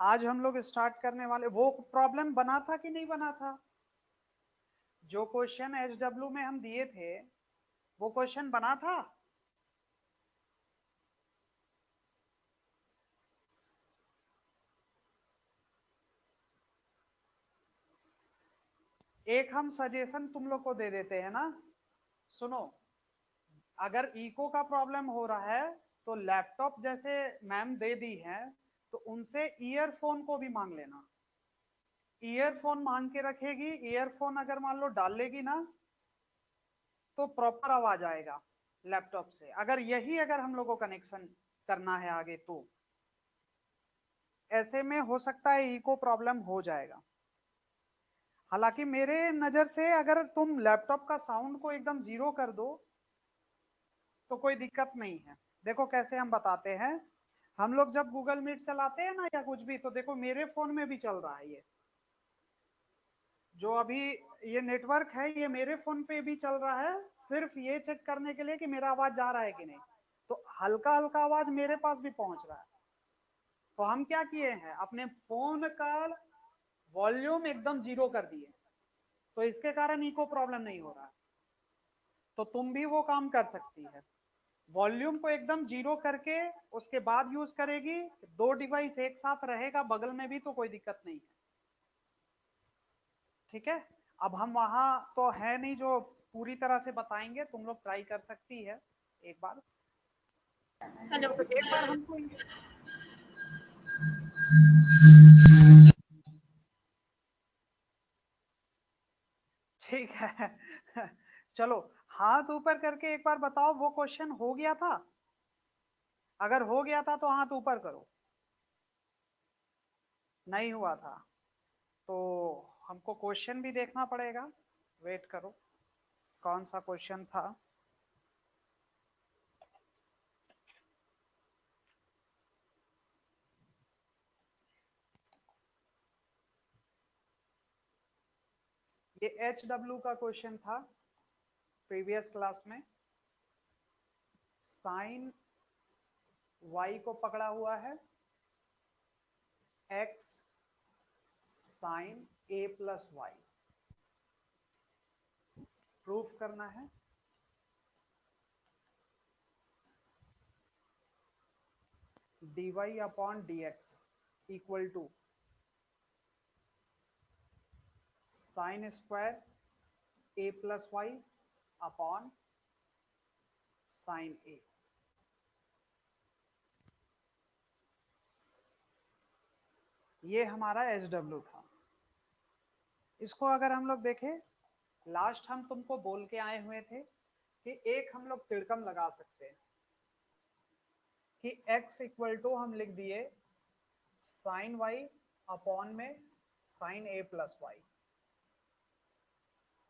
आज हम लोग स्टार्ट करने वाले, वो प्रॉब्लम बना था कि नहीं बना था? जो क्वेश्चन एचडब्ल्यू में हम दिए थे वो क्वेश्चन बना था। एक हम सजेशन तुम लोग को दे देते हैं ना, सुनो, अगर इको का प्रॉब्लम हो रहा है तो लैपटॉप जैसे मैम दे दी है तो उनसे ईयरफोन को भी मांग लेना। ईयरफोन मांग के रखेगी, ईयरफोन अगर मान लो डाल लेगी ना तो प्रॉपर आवाज आएगा लैपटॉप से। अगर यही अगर हम लोग को कनेक्शन करना है आगे तो ऐसे में हो सकता है इको प्रॉब्लम हो जाएगा। हालांकि मेरे नजर से अगर तुम लैपटॉप का साउंड को एकदम जीरो कर दो तो कोई दिक्कत नहीं है। देखो कैसे हम बताते हैं, हम लोग जब गूगल मीट चलाते हैं ना या कुछ भी, तो देखो मेरे फोन में भी चल रहा है ये जो अभी ये नेटवर्क है, ये मेरे फोन पे भी चल रहा है, सिर्फ ये चेक करने के लिए कि मेरा आवाज जा रहा है कि नहीं। तो हल्का हल्का आवाज मेरे पास भी पहुंच रहा है। तो हम क्या किए हैं, अपने फोन का वॉल्यूम एकदम जीरो कर दिए, तो इसके कारण इको प्रॉब्लम नहीं हो रहा है। तो तुम भी वो काम कर सकती है, वॉल्यूम को एकदम जीरो करके उसके बाद यूज करेगी। दो डिवाइस एक साथ रहेगा बगल में भी तो कोई दिक्कत नहीं है। ठीक है, अब हम वहां तो है नहीं जो पूरी तरह से बताएंगे, तुम लोग ट्राई कर सकती है एक बार। हेलो। तो एक बार हमको ठीक है चलो, हाथ ऊपर करके एक बार बताओ वो क्वेश्चन हो गया था? अगर हो गया था तो हाथ ऊपर करो। नहीं हुआ था तो हमको क्वेश्चन भी देखना पड़ेगा। वेट करो, कौन सा क्वेश्चन था? ये HW का क्वेश्चन था प्रीवियस क्लास में। साइन y को पकड़ा हुआ है, x sine a plus y proof करना है। dy upon dx equal to sine square a plus y upon sine a। ये हमारा HW था। इसको अगर हम लोग देखें, लास्ट हम तुमको बोल के आए हुए थे कि एक हम लोग तिड़कम लगा सकते हैं कि x इक्वल टू हम लिख दिए साइन y अपॉन में साइन a प्लस वाई,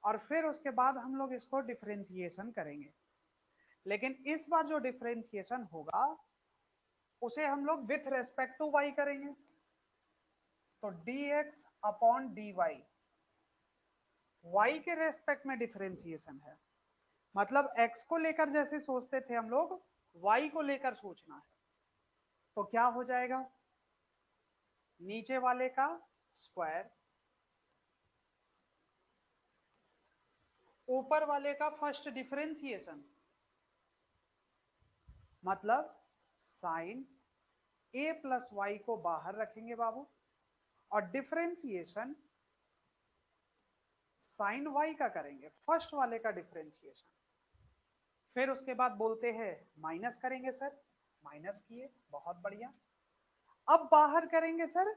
और फिर उसके बाद हम लोग इसको डिफरेंशिएशन करेंगे। लेकिन इस बार जो डिफरेंशिएशन होगा उसे हम लोग विथ रेस्पेक्ट टू y करेंगे। तो dx अपॉन dy y के रेस्पेक्ट में डिफरेंशिएशन है, मतलब x को लेकर जैसे सोचते थे हम लोग, y को लेकर सोचना है। तो क्या हो जाएगा, नीचे वाले का स्क्वायर ऊपर वाले का फर्स्ट डिफरेंशिएशन, मतलब साइन a प्लस वाई को बाहर रखेंगे बाबू, और डिफरेंशिएशन साइन y का करेंगे, फर्स्ट वाले का डिफरेंशिएशन। फिर उसके बाद बोलते हैं माइनस करेंगे सर, माइनस किए, बहुत बढ़िया। अब बाहर करेंगे सर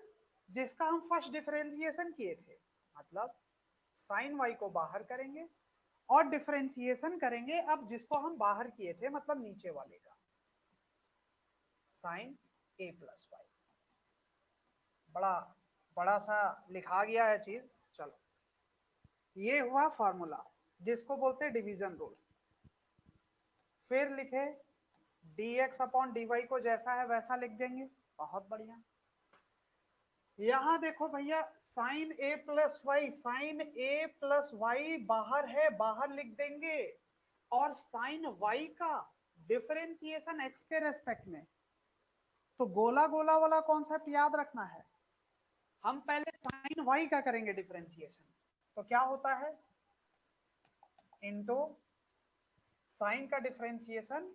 जिसका हम फर्स्ट डिफरेंशिएशन किए थे, मतलब साइन y को बाहर करेंगे और डिफरेंशिएशन करेंगे अब जिसको हम बाहर किए थे, मतलब नीचे वाले का साइन a प्लस वाई। बड़ा बड़ा सा लिखा गया है चीज। चलो, ये हुआ फॉर्मूला जिसको बोलते हैं डिवीजन रूल। फिर लिखे dx अपॉन dy को जैसा है वैसा लिख देंगे, बहुत बढ़िया। यहां देखो भैया, sine a plus y, sine a plus y बाहर है, बाहर लिख देंगे, और साइन y का डिफरेंशिएशन x के रेस्पेक्ट में। तो गोला गोला वाला कॉन्सेप्ट याद रखना है, हम पहले साइन वाई का करेंगे डिफरेंशिएशन, तो क्या होता है इनटू साइन का डिफरेंशिएशन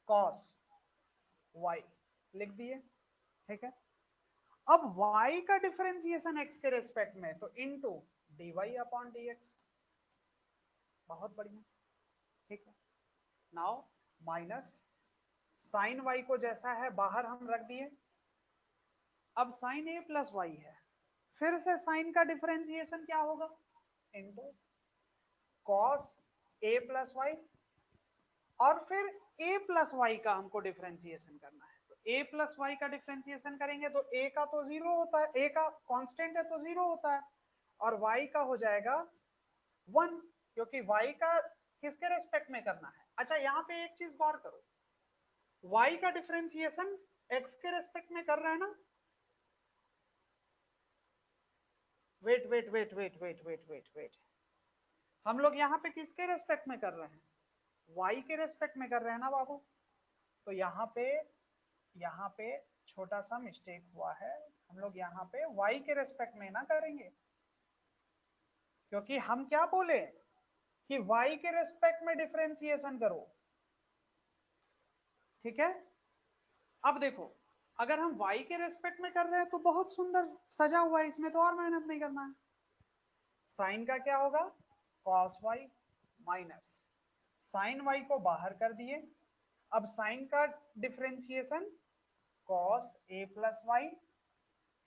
कॉस वाई, लिख दिए, ठीक है। अब y का डिफरेंशिएशन x के रेस्पेक्ट में, तो इनटू dy अपॉन dx, बहुत बढ़िया, ठीक है। नाउ माइनस साइन y को जैसा है बाहर हम रख दिए, अब साइन a प्लस वाई है, फिर से साइन का डिफरेंशिएशन क्या होगा into cos a plus y, और फिर a प्लस वाई का हमको डिफरेंशिएशन करना है, तो a प्लस वाई का डिफरेंशिएशन करेंगे तो a का तो जीरो होता है, a का कांस्टेंट है तो जीरो होता है, और y का हो जाएगा 1, क्योंकि y का किसके रेस्पेक्ट में करना है। अच्छा यहाँ पे एक चीज गौर करो, y का डिफरेंशिएशन x के रेस्पेक्ट में कर रहे हैं ना, wait wait wait wait wait wait wait wait, हम लोग यहाँ पे किसके रेस्पेक्ट में कर रहे हैं, y के रेस्पेक्ट में कर रहे हैं ना बाबू। तो यहाँ पे छोटा सा मिस्टेक हुआ है, हम लोग यहाँ पे y के रेस्पेक्ट में ना करेंगे, क्योंकि हम क्या बोले कि y के रेस्पेक्ट में डिफरेंशिएशन करो, ठीक है। अब देखो अगर हम y के रेस्पेक्ट में कर रहे हैं तो बहुत सुंदर सजा हुआ है, इसमें तो और मेहनत नहीं करना है। साइन का क्या होगा cos y minus sine y को बाहर कर दिए, अब साइन का differentiation cos a plus y,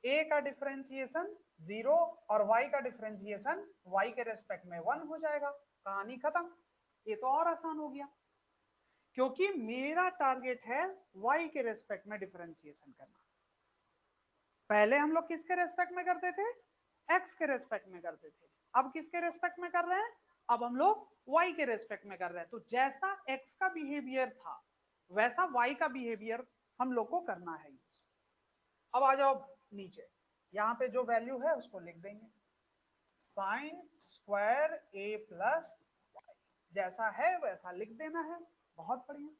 a का डिफरेंशिएशन 0 और y का डिफरेंशिएशन y के रेस्पेक्ट में 1 हो जाएगा, कहानी खत्म। ये तो और आसान हो गया, क्योंकि मेरा टारगेट है y के रेस्पेक्ट में डिफरेंशिएशन करना। पहले हम लोग किसके रेस्पेक्ट में करते थे, x के रेस्पेक्ट में करते थे, अब किसके रेस्पेक्ट में कर रहे हैं, अब हम लोग y के रेस्पेक्ट में कर रहे हैं। तो जैसा x का बिहेवियर था वैसा y का बिहेवियर हम लोग को करना है यूज। अब आ जाओ नीचे, यहाँ पे जो वैल्यू है उसको लिख देंगे, sine square a plus y, जैसा है वैसा लिख देना है, बहुत बढ़िया।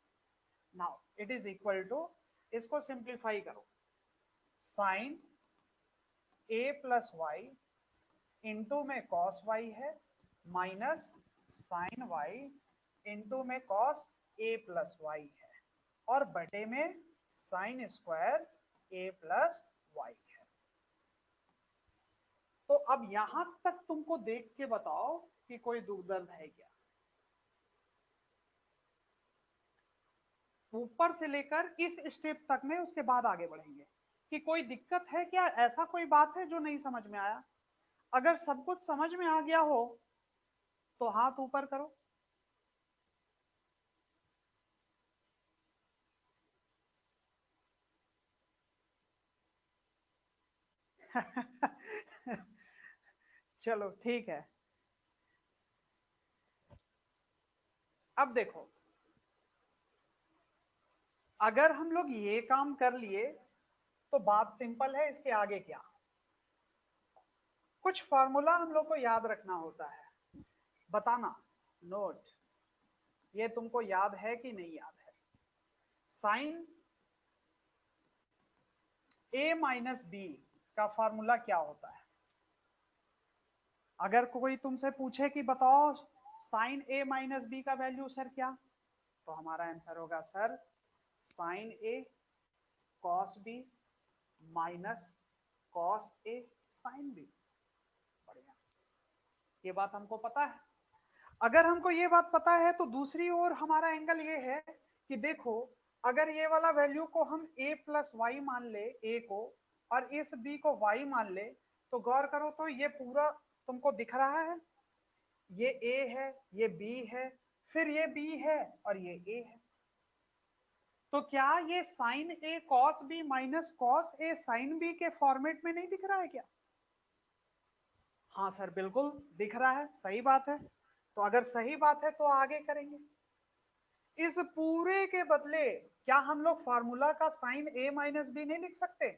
Now it is equal to, इसको सिंप्लीफाई करो, sine a plus y into में कॉस वाई है माइनस साइन वाई इंटू में कॉस a प्लस वाई है, और बटे में sine square a plus y है। तो अब यहां तक तुमको देख के बताओ कि कोई दुख दर्द है क्या, ऊपर से लेकर इस स्टेप तक में, उसके बाद आगे बढ़ेंगे कि कोई दिक्कत है क्या, ऐसा कोई बात है जो नहीं समझ में आया। अगर सब कुछ समझ में आ गया हो तो हाथ ऊपर करो। चलो ठीक है। अब देखो अगर हम लोग ये काम कर लिए तो बात सिंपल है, इसके आगे क्या, कुछ फॉर्मूला हम लोग को याद रखना होता है, बताना नोट, ये तुमको याद है कि नहीं याद है। साइन a माइनस बी का फॉर्मूला क्या होता है, अगर कोई तुमसे पूछे कि बताओ साइन a माइनस बी का वैल्यू सर क्या, तो हमारा आंसर होगा sir sine a cos b minus cos a sine b। बढ़िया, ये बात हमको पता है। अगर हमको ये बात पता है तो दूसरी ओर हमारा एंगल ये है कि देखो अगर ये वाला वैल्यू को हम a प्लस वाई मान ले, a को, और इस b को y मान ले, तो गौर करो तो ये पूरा तुमको दिख रहा है, ये a है, ये b है, फिर ये b है और ये a है। तो क्या ये sine a cos b minus cos a sine b के फॉर्मेट में नहीं दिख रहा है क्या? हाँ सर बिल्कुल दिख रहा है, सही बात है। तो अगर सही बात है तो आगे करेंगे। इस पूरे के बदले क्या हम लोग फार्मूला का साइन a माइनस बी नहीं लिख सकते?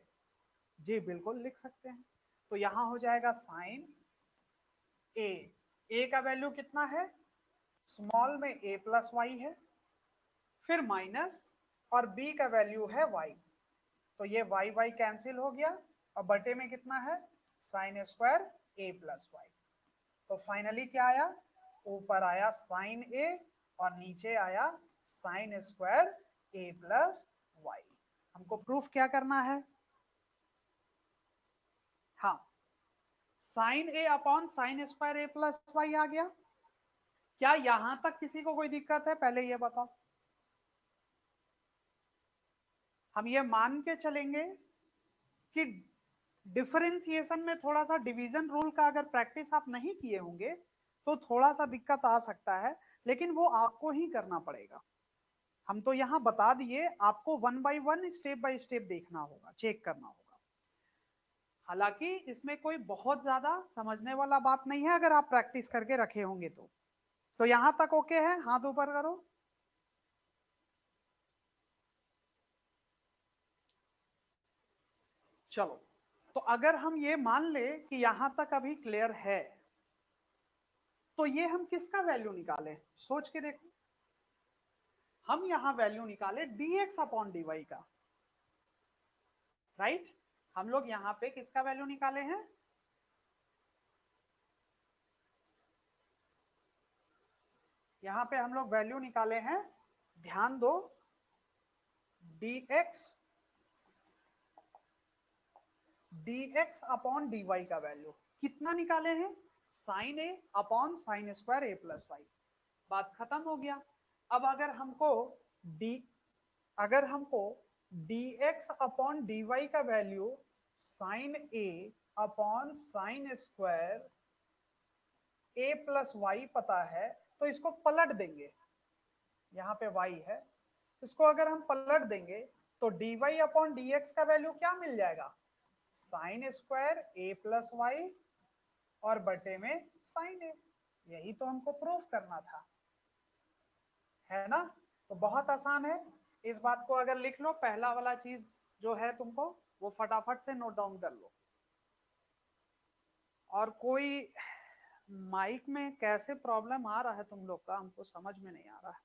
जी बिल्कुल लिख सकते हैं। तो यहां हो जाएगा साइन a का वैल्यू कितना है, स्मॉल में a प्लस वाई है, फिर माइनस, और b का वैल्यू है y, तो ये y y कैंसिल हो गया, और बटे में कितना है साइन स्क्वायर ए प्लस वाई। तो फाइनली क्या आया, ऊपर आया साइन ए और नीचे आया साइन स्क्वायर ए प्लस वाई। हमको प्रूफ क्या करना है, हाँ साइन ए अपॉन साइन स्क्वायर ए प्लस वाई आ गया। क्या यहां तक किसी को कोई दिक्कत है, पहले ये बताओ। हम ये मान के चलेंगे कि डिफरेंशिएशन में थोड़ा सा डिवीजन रूल का अगर प्रैक्टिस आप नहीं किए होंगे तो थोड़ा सा दिक्कत आ सकता है, लेकिन वो आपको ही करना पड़ेगा। हम तो यहाँ बता दिए, आपको one by one step by step देखना होगा, चेक करना होगा। हालांकि इसमें कोई बहुत ज्यादा समझने वाला बात नहीं है अगर आप प्रैक्टिस करके रखे होंगे तो यहां तक ओके है, हाथ ऊपर करो। चलो, तो अगर हम ये मान ले कि यहां तक अभी क्लियर है, तो ये हम किसका वैल्यू निकाले, सोच के देखो। हम यहां वैल्यू निकाले dx अपॉन dy का, राइट। हम लोग यहां पे किसका वैल्यू निकाले हैं, यहां पे हम लोग वैल्यू निकाले हैं, ध्यान दो, dx अपॉन dy का वैल्यू कितना निकाले हैं, साइन ए अपॉन साइन स्क्वायर ए प्लस वाई। बात खत्म हो गया। अब अगर हमको dx अपॉन dy का वैल्यू साइन ए अपॉन साइन स्क्वायर ए प्लस वाई पता है, तो इसको पलट देंगे, यहाँ पे y है, इसको अगर हम पलट देंगे तो dy अपॉन dx का वैल्यू क्या मिल जाएगा, साइन स्क्वायर ए प्लस वाई और बटे में साइन ए। यही तो हमको प्रूफ करना था, है ना। तो बहुत आसान है, इस बात को अगर लिख लो, पहला वाला चीज जो है तुमको वो फटाफट से नोट डाउन कर लो। और कोई माइक में कैसे प्रॉब्लम आ रहा है तुम लोग का, हमको समझ में नहीं आ रहा है।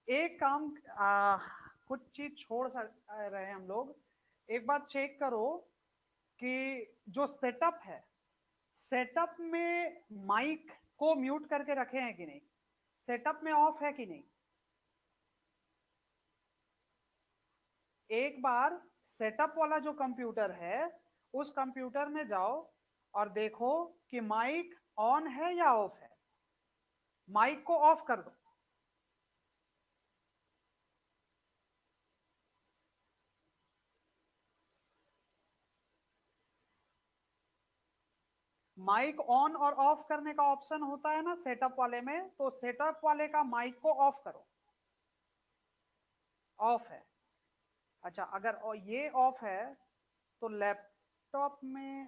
एक काम, कुछ चीज छोड़ रहे हैं हम लोग। एक बार चेक करो कि जो सेटअप है, सेटअप में माइक को म्यूट करके रखे हैं कि नहीं, सेटअप में ऑफ है कि नहीं। एक बार सेटअप वाला जो कंप्यूटर है उस कंप्यूटर में जाओ और देखो कि माइक ऑन है या ऑफ है। माइक को ऑफ कर दो, माइक ऑन और ऑफ करने का ऑप्शन होता है ना सेटअप वाले में, तो सेटअप वाले का माइक को ऑफ करो। ऑफ है, अच्छा अगर ये ऑफ है तो लैपटॉप में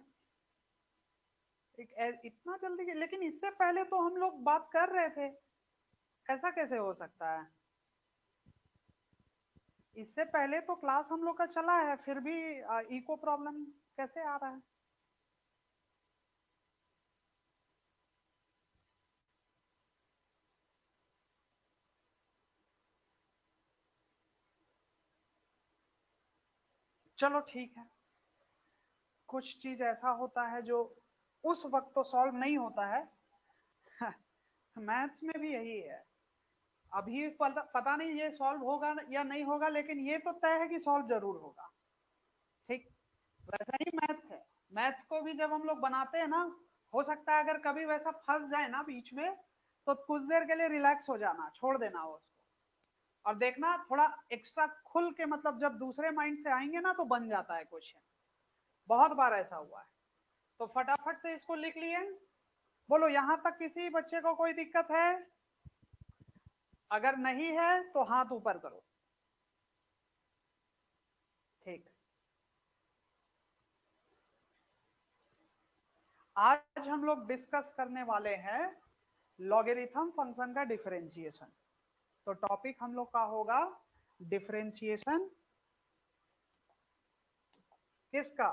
इतना जल्दी, लेकिन इससे पहले तो हम लोग बात कर रहे थे, ऐसा कैसे हो सकता है। इससे पहले तो क्लास हम लोग का चला है, फिर भी इको प्रॉब्लम कैसे आ रहा है। चलो ठीक है, कुछ चीज ऐसा होता है जो उस वक्त तो सॉल्व नहीं होता है। मैथ्स में भी यही है, अभी पता नहीं ये सॉल्व होगा या नहीं होगा, लेकिन ये तो तय है कि सॉल्व जरूर होगा। ठीक, वैसा ही मैथ्स है। मैथ्स को भी जब हम लोग बनाते हैं ना, हो सकता है अगर कभी वैसा फंस जाए ना बीच में, तो कुछ देर के लिए रिलैक्स हो जाना, छोड़ देना उसको, और देखना थोड़ा एक्स्ट्रा खुल के, मतलब जब दूसरे माइंड से आएंगे ना तो बन जाता है क्वेश्चन। बहुत बार ऐसा हुआ है। तो फटाफट से इसको लिख लिए, बोलो यहां तक किसी बच्चे को कोई दिक्कत है, अगर नहीं है तो हाथ ऊपर करो। ठीक, आज हम लोग डिस्कस करने वाले हैं लॉगरिथम फंक्शन का डिफरेंशिएशन। तो टॉपिक हम लोग का होगा डिफरेंशिएशन किसका,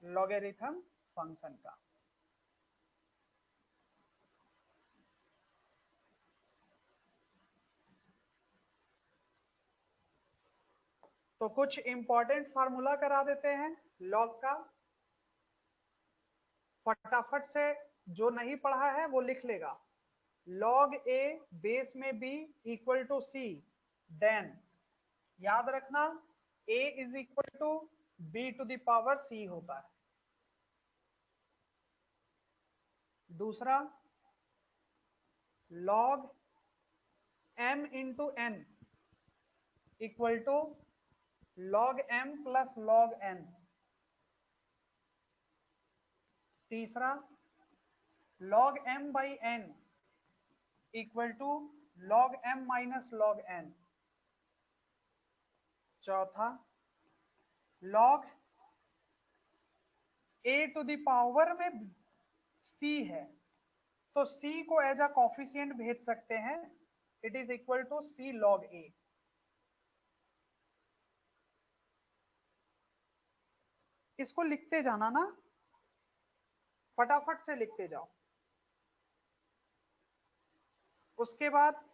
लॉगरिथम फंक्शन का। तो कुछ इंपॉर्टेंट फार्मूला करा देते हैं लॉग का, फटाफट से जो नहीं पढ़ा है वो लिख लेगा। log a बेस में b equal to c, then याद रखना a is equal to b to the power c होता है। दूसरा log m into n equal to log m plus log n। तीसरा log m by n equal to log m minus log n। चौथा log a to the power में c है तो c को as a coefficient भेज सकते हैं, it is equal to c log a। इसको लिखते जाना ना, फटाफट से लिखते जाओ। उसके बाद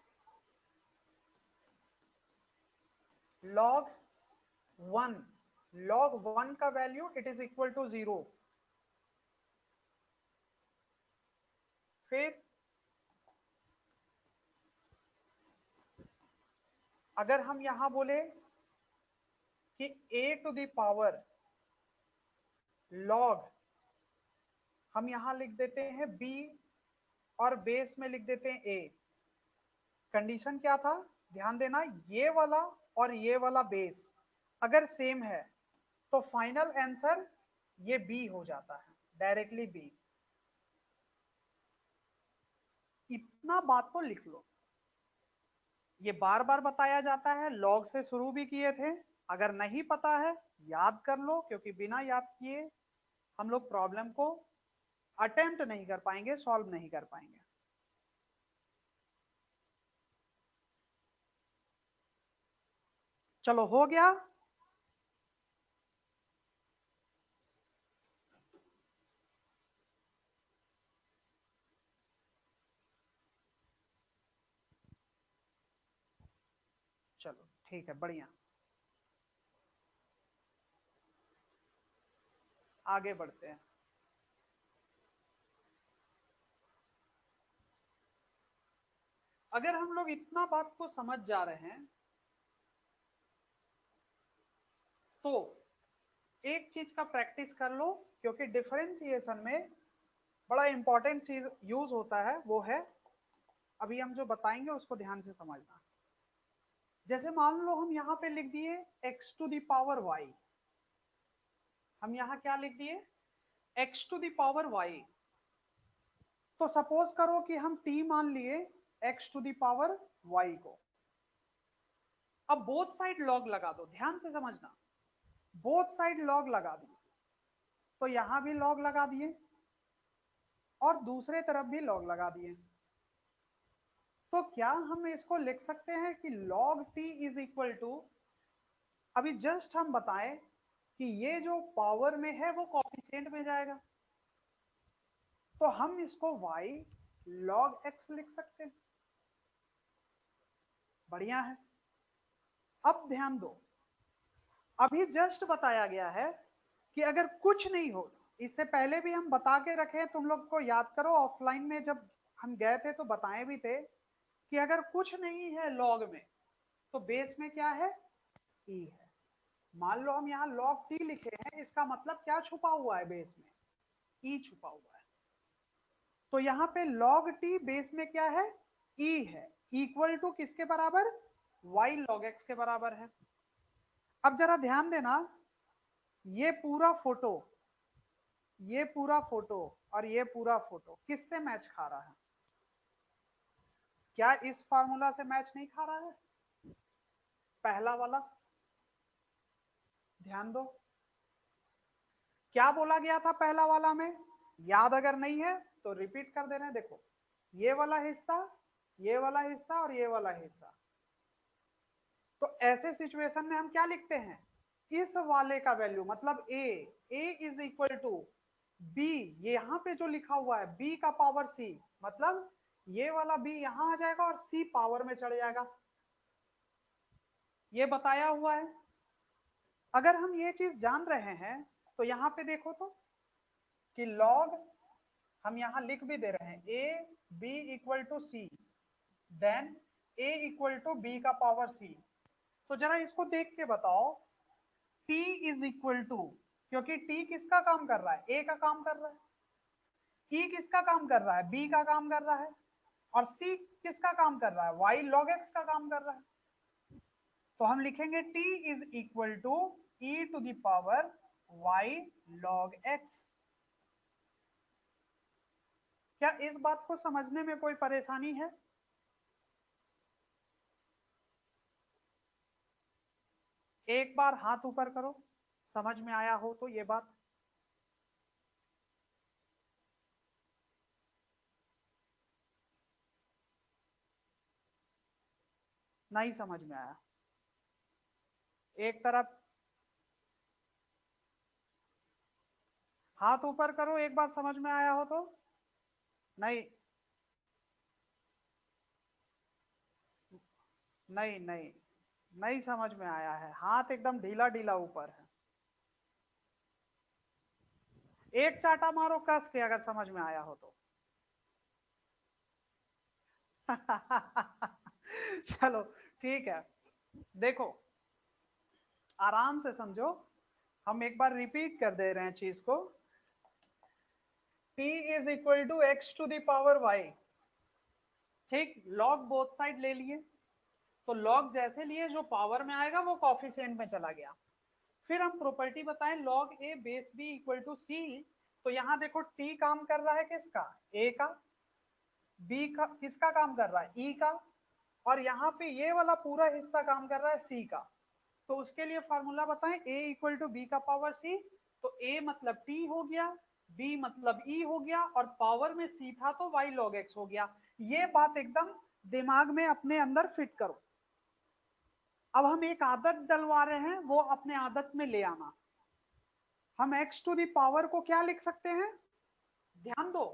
log 1, log 1 का value it is equal to 0। फिर अगर हम यहां बोले कि a to the power log, हम यहां लिख देते हैं b और बेस में लिख देते हैं a। कंडीशन क्या था, ध्यान देना, ये वाला और ये वाला बेस अगर सेम है तो फाइनल आंसर ये b हो जाता है, डायरेक्टली b। इतना बात तो लिख लो, ये बार बार बताया जाता है, लॉग से शुरू भी किए थे। अगर नहीं पता है याद कर लो, क्योंकि बिना याद किए हम लोग प्रॉब्लम को अटेम्प्ट नहीं कर पाएंगे, सॉल्व नहीं कर पाएंगे। चलो हो गया। चलो ठीक है, बढ़िया, आगे बढ़ते हैं। अगर हम लोग इतना बात को समझ जा रहे हैं तो एक चीज का प्रैक्टिस कर लो, क्योंकि डिफरेंशिएशन में बड़ा इंपॉर्टेंट चीज यूज होता है, वो है, अभी हम जो बताएंगे उसको ध्यान से समझना। जैसे मान लो हम यहाँ पे लिख दिए x to the power y, हम यहाँ क्या लिख दिए x to the power y। तो सपोज करो कि हम t मान लिए x to the power y को। अब बोथ साइड लॉग लगा दो, ध्यान से समझना, बोथ साइड लॉग लगा दिए तो यहां भी लॉग लगा दिए और दूसरे तरफ भी लॉग लगा दिए। तो क्या हम इसको लिख सकते हैं कि log t is equal to, अभी जस्ट हम बताएं कि ये जो पावर में है वो कॉफिशिएंट में जाएगा, तो हम इसको y log x लिख सकते हैं। बढ़िया है। अब ध्यान दो, अभी जस्ट बताया गया है कि अगर कुछ नहीं हो, इससे पहले भी हम बता के रखे, तुम लोग को याद करो ऑफलाइन में जब हम गए थे तो बताए भी थे कि अगर कुछ नहीं है लॉग में तो बेस में क्या है, e है। मान लो हम यहाँ log t लिखे हैं, इसका मतलब क्या छुपा हुआ है बेस में, e छुपा हुआ है। तो यहाँ पे log t बेस में क्या है, e है, इक्वल टू किसके बराबर, y log x के बराबर है। अब जरा ध्यान देना, ये पूरा फोटो, ये पूरा फोटो और ये पूरा फोटो किससे मैच खा रहा है, क्या इस फार्मूला से मैच नहीं खा रहा है, पहला वाला। ध्यान दो, क्या बोला गया था पहला वाला में, याद अगर नहीं है तो रिपीट कर दे रहे हैं। देखो ये वाला हिस्सा, ये वाला हिस्सा और ये वाला हिस्सा, तो ऐसे सिचुएशन में हम क्या लिखते हैं, इस वाले का वैल्यू मतलब a is equal to b, ये यहाँ पे जो लिखा हुआ है b का पावर c, मतलब ये वाला b यहाँ आ जाएगा और c पावर में चढ़ जाएगा, ये बताया हुआ है। अगर हम ये चीज जान रहे हैं तो यहाँ पे देखो तो कि log हम यहाँ लिख भी दे रहे हैं a b equal to c, then a equal to b का पावर c। तो जरा इसको देख के बताओ, t इज इक्वल टू, क्योंकि t किसका काम कर रहा है, a का काम कर रहा है, e किसका काम कर रहा है, b का काम कर रहा है, और c किसका काम कर रहा है, y log x का काम कर रहा है। तो हम लिखेंगे t is equal to e to the power y log x। क्या इस बात को समझने में कोई परेशानी है? एक बार हाथ ऊपर करो, समझ में आया हो तो ये बात। नहीं समझ में आया? एक तरफ हाथ ऊपर करो, एक बार समझ में आया हो तो। नहीं नहीं नहीं, नहीं समझ में आया है, हाथ एकदम ढीला ढीला ऊपर है। एक चाटा मारो कस के अगर समझ में आया हो तो। चलो ठीक है, देखो आराम से समझो, हम एक बार रिपीट कर दे रहे हैं चीज को। t is equal to x to the power y, ठीक, log बोथ साइड ले लिए, तो log जैसे लिए जो पावर में आएगा वो कॉफिशिएंट में चला गया। फिर हम प्रॉपर्टी बताएं log a base b equal to c, तो यहाँ देखो t काम कर रहा है किसका, a का, b का किसका काम कर रहा है, e का, और यहाँ पे ये वाला पूरा हिस्सा काम कर रहा है c का। तो उसके लिए फॉर्मूला बताएं, a इक्वल टू बी का पावर c, तो a मतलब t हो गया, b मतलब e हो गया, और पावर में c था तो y log x हो गया। ये बात एकदम दिमाग में अपने अंदर फिट करो। अब हम एक आदत डलवा रहे हैं, वो अपने आदत में ले आना। हम x टू दी पावर को क्या लिख सकते हैं, ध्यान दो,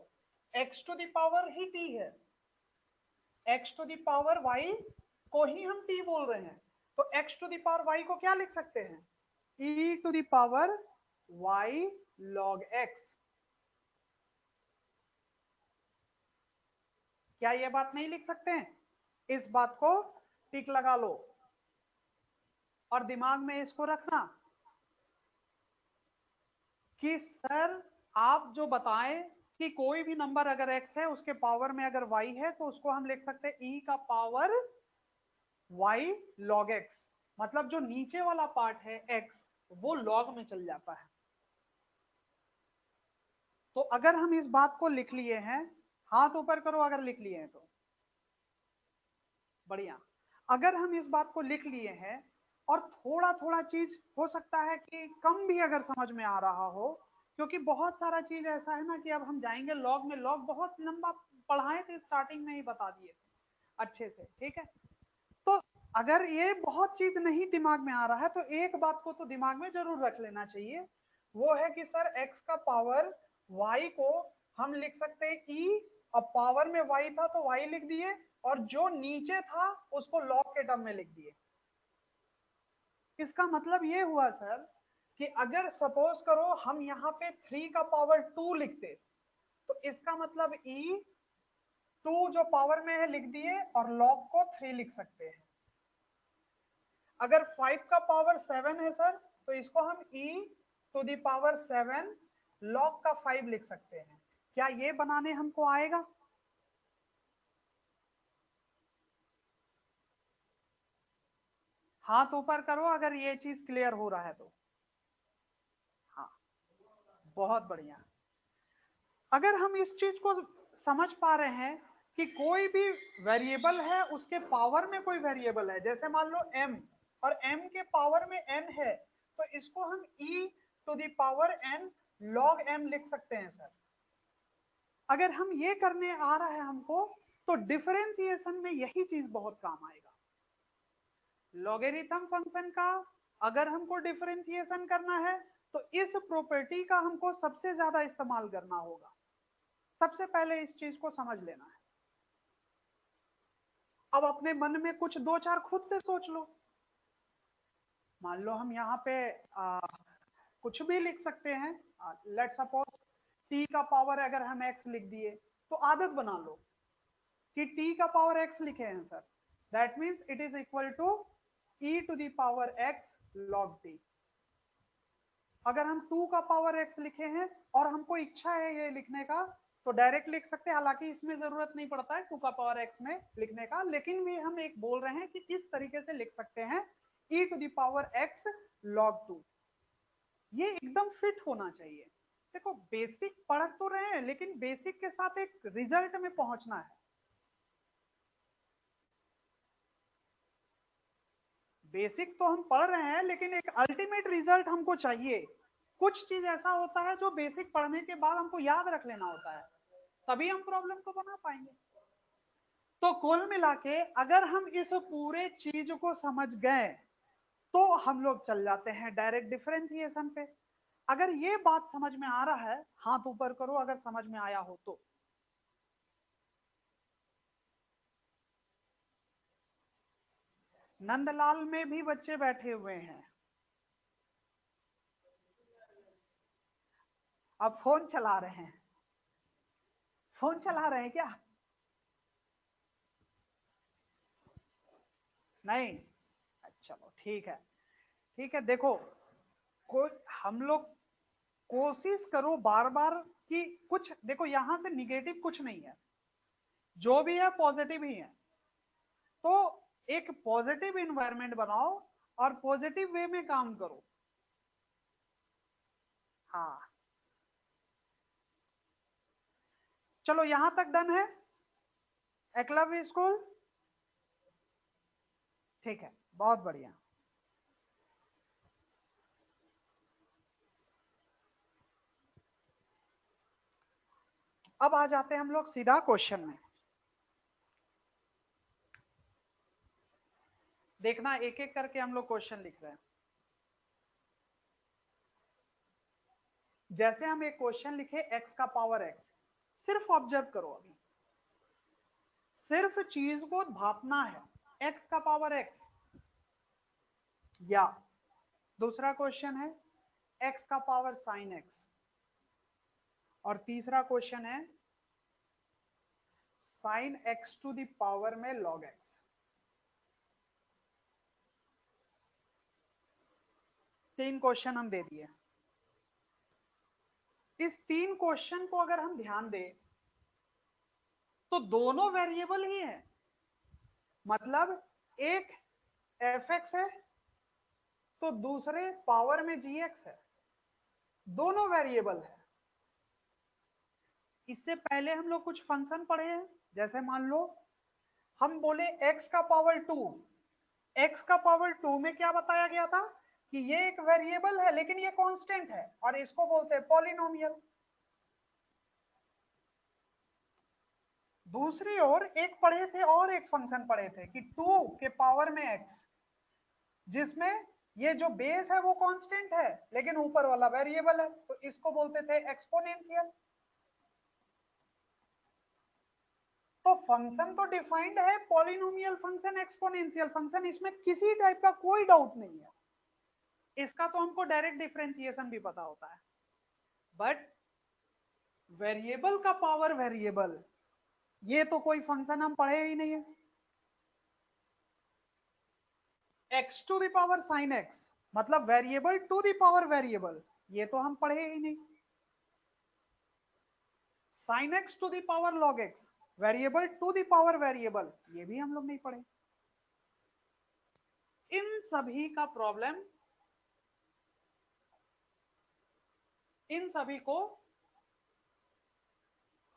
x टू दी पावर ही t है, x to the power y को ही हम t बोल रहे हैं, तो x to the power y को क्या लिख सकते हैं, e to the power y log x। क्या ये बात नहीं लिख सकते हैं? इस बात को टिक लगा लो और दिमाग में इसको रखना कि सर आप जो बताएं कि कोई भी नंबर अगर x है उसके पावर में अगर y है तो उसको हम लिख सकते हैं e का पावर y log x, मतलब जो नीचे वाला पार्ट है x वो log में चल जाता है। तो अगर हम इस बात को लिख लिए हैं, हाथ ऊपर करो अगर लिख लिए हैं तो, बढ़िया। अगर हम इस बात को लिख लिए हैं और थोड़ा थोड़ा चीज हो सकता है कि कम भी अगर समझ में आ रहा हो, क्योंकि बहुत सारा चीज ऐसा है ना कि अब हम जाएंगे लॉग में, लॉग बहुत लंबा पढ़ाए थे, स्टार्टिंग में ही बता दिए थे अच्छे से, ठीक है। तो अगर ये बहुत चीज नहीं दिमाग में आ रहा है तो एक बात को तो दिमाग में जरूर रख लेना चाहिए, वो है कि सर x का पावर y को हम लिख सकते हैं e, अब पावर में y था तो y लिख दिए, और जो नीचे था उसको log के टर्म में लिख दिए। इसका मतलब ये हुआ सर कि अगर सपोज करो हम यहाँ पे 3 का पावर 2 लिखते, तो इसका मतलब e 2 जो पावर में है लिख दिए और log को 3 लिख सकते हैं। अगर 5 का पावर 7 है सर तो इसको हम e to the power 7 log का 5 लिख सकते हैं। क्या ये बनाने हमको आएगा? हाथ ऊपर करो अगर ये चीज क्लियर हो रहा है तो। हाँ, बहुत बढ़िया। अगर हम इस चीज को समझ पा रहे हैं कि कोई भी वेरिएबल है उसके पावर में कोई वेरिएबल है, जैसे मान लो m, और m के पावर में n है, तो इसको हम e to the power n log m लिख सकते हैं सर। अगर हम ये करने आ रहा है हमको, तो डिफरेंशिएशन में यही चीज बहुत काम आएगा। लॉगरिथम फंक्शन का अगर हमको डिफरेंशिएशन करना है तो इस प्रॉपर्टी का हमको सबसे ज्यादा इस्तेमाल करना होगा। सबसे पहले इस चीज को समझ लेना है। अब अपने मन में कुछ दो चार खुद से सोच लो। मान लो हम यहाँ पे कुछ भी लिख सकते हैं। लेट सपोज t का पावर अगर हम x लिख दिए तो आदत बना लो कि t का पावर x लिखे हैं sir, that means it is equal to e to the power x log t। अगर हम 2 का पावर x लिखे हैं और हमको इच्छा है ये लिखने का तो डायरेक्ट लिख सकते हैं, हालांकि इसमें जरूरत नहीं पड़ता है 2 का पावर x में लिखने का, लेकिन भी हम एक बोल रहे हैं कि इस तरीके से लिख सकते हैं e to the power x log 2। ये एकदम फिट होना चाहिए। देखो बेसिक पढ़ तो रहे हैं लेकिन बेसिक के साथ एक रिजल्ट में पहुंचना है। बेसिक तो हम पढ़ रहे हैं लेकिन एक अल्टीमेट रिजल्ट हमको चाहिए। कुछ चीज ऐसा होता है जो बेसिक पढ़ने के बाद हमको याद रख लेना होता है, तभी हम प्रॉब्लम को बना पाएंगे। तो कुल मिला के अगर हम इस पूरे चीज को समझ गए तो हम लोग चल जाते हैं डायरेक्ट डिफरेंशिएशन पे। अगर ये बात समझ में आ रहा है हाथ ऊपर करो अगर समझ में आया हो तो। नंदलाल में भी बच्चे बैठे हुए हैं। अब फोन चला रहे हैं, फोन चला रहे हैं क्या? नहीं, चलो ठीक है, ठीक है। देखो कोई हम लोग कोशिश करो बार बार कि कुछ देखो यहां से निगेटिव कुछ नहीं है, जो भी है पॉजिटिव ही है। तो एक पॉजिटिव इन्वायरमेंट बनाओ और पॉजिटिव वे में काम करो। हाँ चलो यहां तक डन है एकलव्य स्कूल। ठीक है, बहुत बढ़िया। अब आ जाते हैं हम लोग सीधा क्वेश्चन में। देखना एक एक करके हम लोग क्वेश्चन लिख रहे हैं। जैसे हम एक क्वेश्चन लिखे x का पावर x, सिर्फ ऑब्जर्व करो, अभी सिर्फ चीज को भापना है x का पावर x। या दूसरा क्वेश्चन है x का पावर साइन x, और तीसरा क्वेश्चन है sine x to the power में log x। तीन क्वेश्चन हम दे दिए। इस तीन क्वेश्चन को अगर हम ध्यान दें तो दोनों वेरिएबल ही है, मतलब एक fx है तो दूसरे पावर में gx है, दोनों वेरिएबल है। इससे पहले हम लोग कुछ फंक्शन पढ़े हैं, जैसे मान लो हम बोले x का पावर 2, x का पावर 2 में क्या बताया गया था कि ये एक वेरिएबल है लेकिन ये कांस्टेंट है और इसको बोलते हैं पॉलिनोमियल। दूसरी ओर एक पढ़े थे और एक फंक्शन पढ़े थे कि 2 के पावर में x, जिसमें ये जो बेस है वो कांस्टेंट है लेकिन ऊपर वाला वेरिएबल है, तो इसको बोलते थे एक्सपोनेंशियल। तो फंक्शन तो डिफाइंड है, पॉलिनोमियल फंक्शन, एक्सपोनेंशियल फंक्शन, इसमें किसी टाइप का कोई डाउट नहीं है। इसका तो हमको डायरेक्ट डिफरेंशिएशन भी पता होता है, बट वेरिएबल का पावर वेरिएबल ये तो कोई फंक्शन हम पढ़े ही नहीं है। x to the power sine x मतलब variable to the power variable, ये तो हम पढ़े ही नहीं। Sine x to the power log x variable to the power variable, ये भी हम लोग नहीं पढ़े। इन सभी का प्रॉब्लम, इन सभी को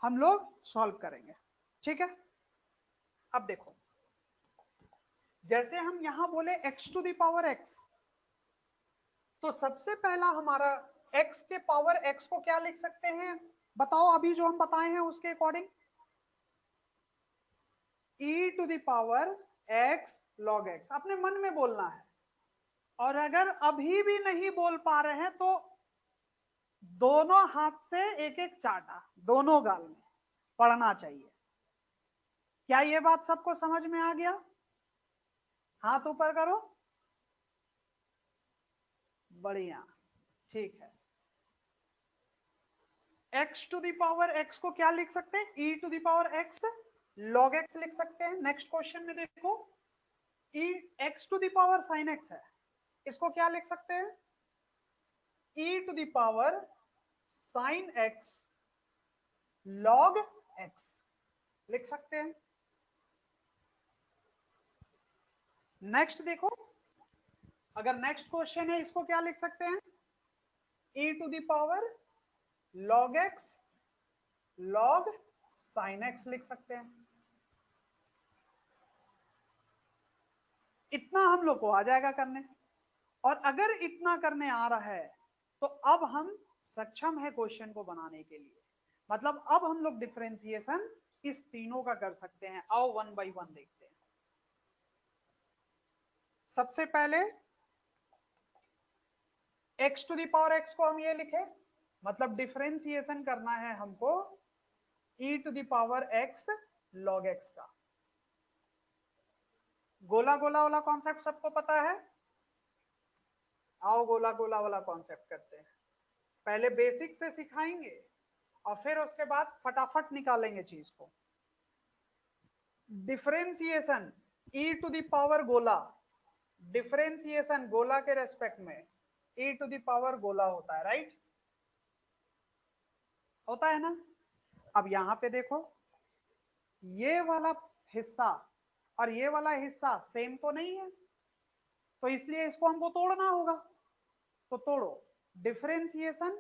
हम लोग सॉल्व करेंगे, ठीक है। अब देखो जैसे हम यहां बोले x to the power x, तो सबसे पहला हमारा x के पावर x को क्या लिख सकते हैं बताओ, अभी जो हम बताए हैं उसके according e to the power x log x, अपने मन में बोलना है। और अगर अभी भी नहीं बोल पा रहे हैं तो दोनों हाथ से एक एक चाटा दोनों गाल में पढ़ना चाहिए। क्या ये बात सबको समझ में आ गया? हाथ ऊपर करो। बढ़िया, ठीक है। x to the power x को क्या लिख सकते हैं? e to the power x log x लिख सकते हैं। नेक्स्ट क्वेश्चन में देखो, e x to the power sin x है, इसको क्या लिख सकते हैं? e to the power sin x log x लिख सकते हैं। नेक्स्ट देखो, अगर नेक्स्ट क्वेश्चन है, इसको क्या लिख सकते हैं? e to the power log x log sin x लिख सकते हैं। इतना हम लोग को आ जाएगा करने। और अगर इतना करने आ रहा है तो अब हम सक्षम है क्वेश्चन को बनाने के लिए। मतलब अब हम लोग डिफरेंशिएशन इस तीनों का कर सकते हैं। आओ वन बाय वन देखते हैं। सबसे पहले x to the power x को हम ये लिखे, मतलब डिफरेंशिएशन करना है हमको e to the power x log x का। गोला गोला वाला कॉन्सेप्ट सबको पता है? आओ गोला गोला वाला कॉन्सेप्ट करते हैं। पहले बेसिक से सिखाएंगे और फिर उसके बाद फटाफट निकालेंगे चीज को। Differentiation e to the power गोला, डिफरेंशिएशन गोला के रेस्पेक्ट में e टू द पावर गोला होता है, राइट? होता है ना? अब यहां पे देखो, ये वाला हिस्सा और ये वाला हिस्सा सेम तो नहीं है, तो इसलिए इसको हमको तोड़ना होगा। तो तोड़ो। Differentiation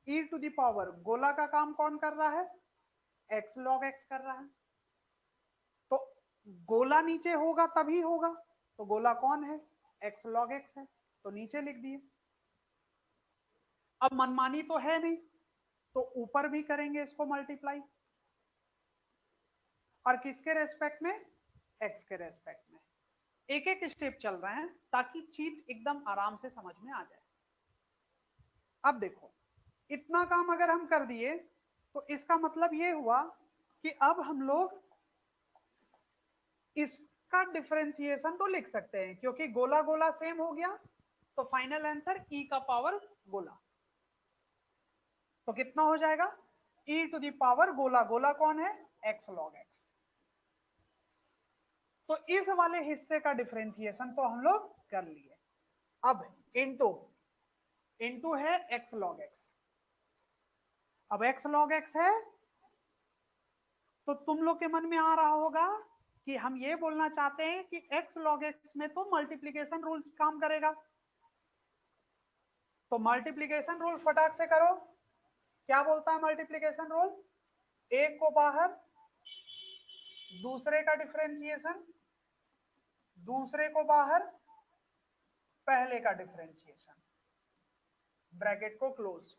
e to the power गोला का काम कौन कर रहा है? x log x कर रहा है। तो गोला नीचे होगा तभी होगा, तो गोला कौन है? x log x है, तो नीचे लिख दिए। अब मनमानी तो है नहीं, तो ऊपर भी करेंगे इसको मल्टीप्लाई, और किसके रेस्पेक्ट में? x के रेस्पेक्ट में। एक एक स्टेप चल रहे हैं ताकि चीज एकदम आराम से समझ में आ जाए। अब देखो, इतना काम अगर हम कर दिए तो इसका मतलब ये हुआ कि अब हम लोग इसका डिफरेंशिएशन तो लिख सकते हैं, क्योंकि गोला गोला सेम हो गया, तो फाइनल आंसर e का पावर गोला। तो कितना हो जाएगा? e टू द पावर गोला, गोला कौन है? x log x। तो इस वाले हिस्से का डिफरेंशिएशन तो हम लोग कर लिए। अब इनटू है x log x। अब x log x है, तो तुम लोग के मन में आ रहा होगा कि हम ये बोलना चाहते हैं कि x log x में तो मल्टीप्लीकेशन रूल काम करेगा। तो मल्टीप्लीकेशन रूल फटाक से करो। क्या बोलता है मल्टीप्लीकेशन रूल? एक को बाहर, दूसरे का डिफरेंशिएशन, दूसरे को बाहर, पहले का डिफरेंशिएशन, ब्रैकेट को क्लोज।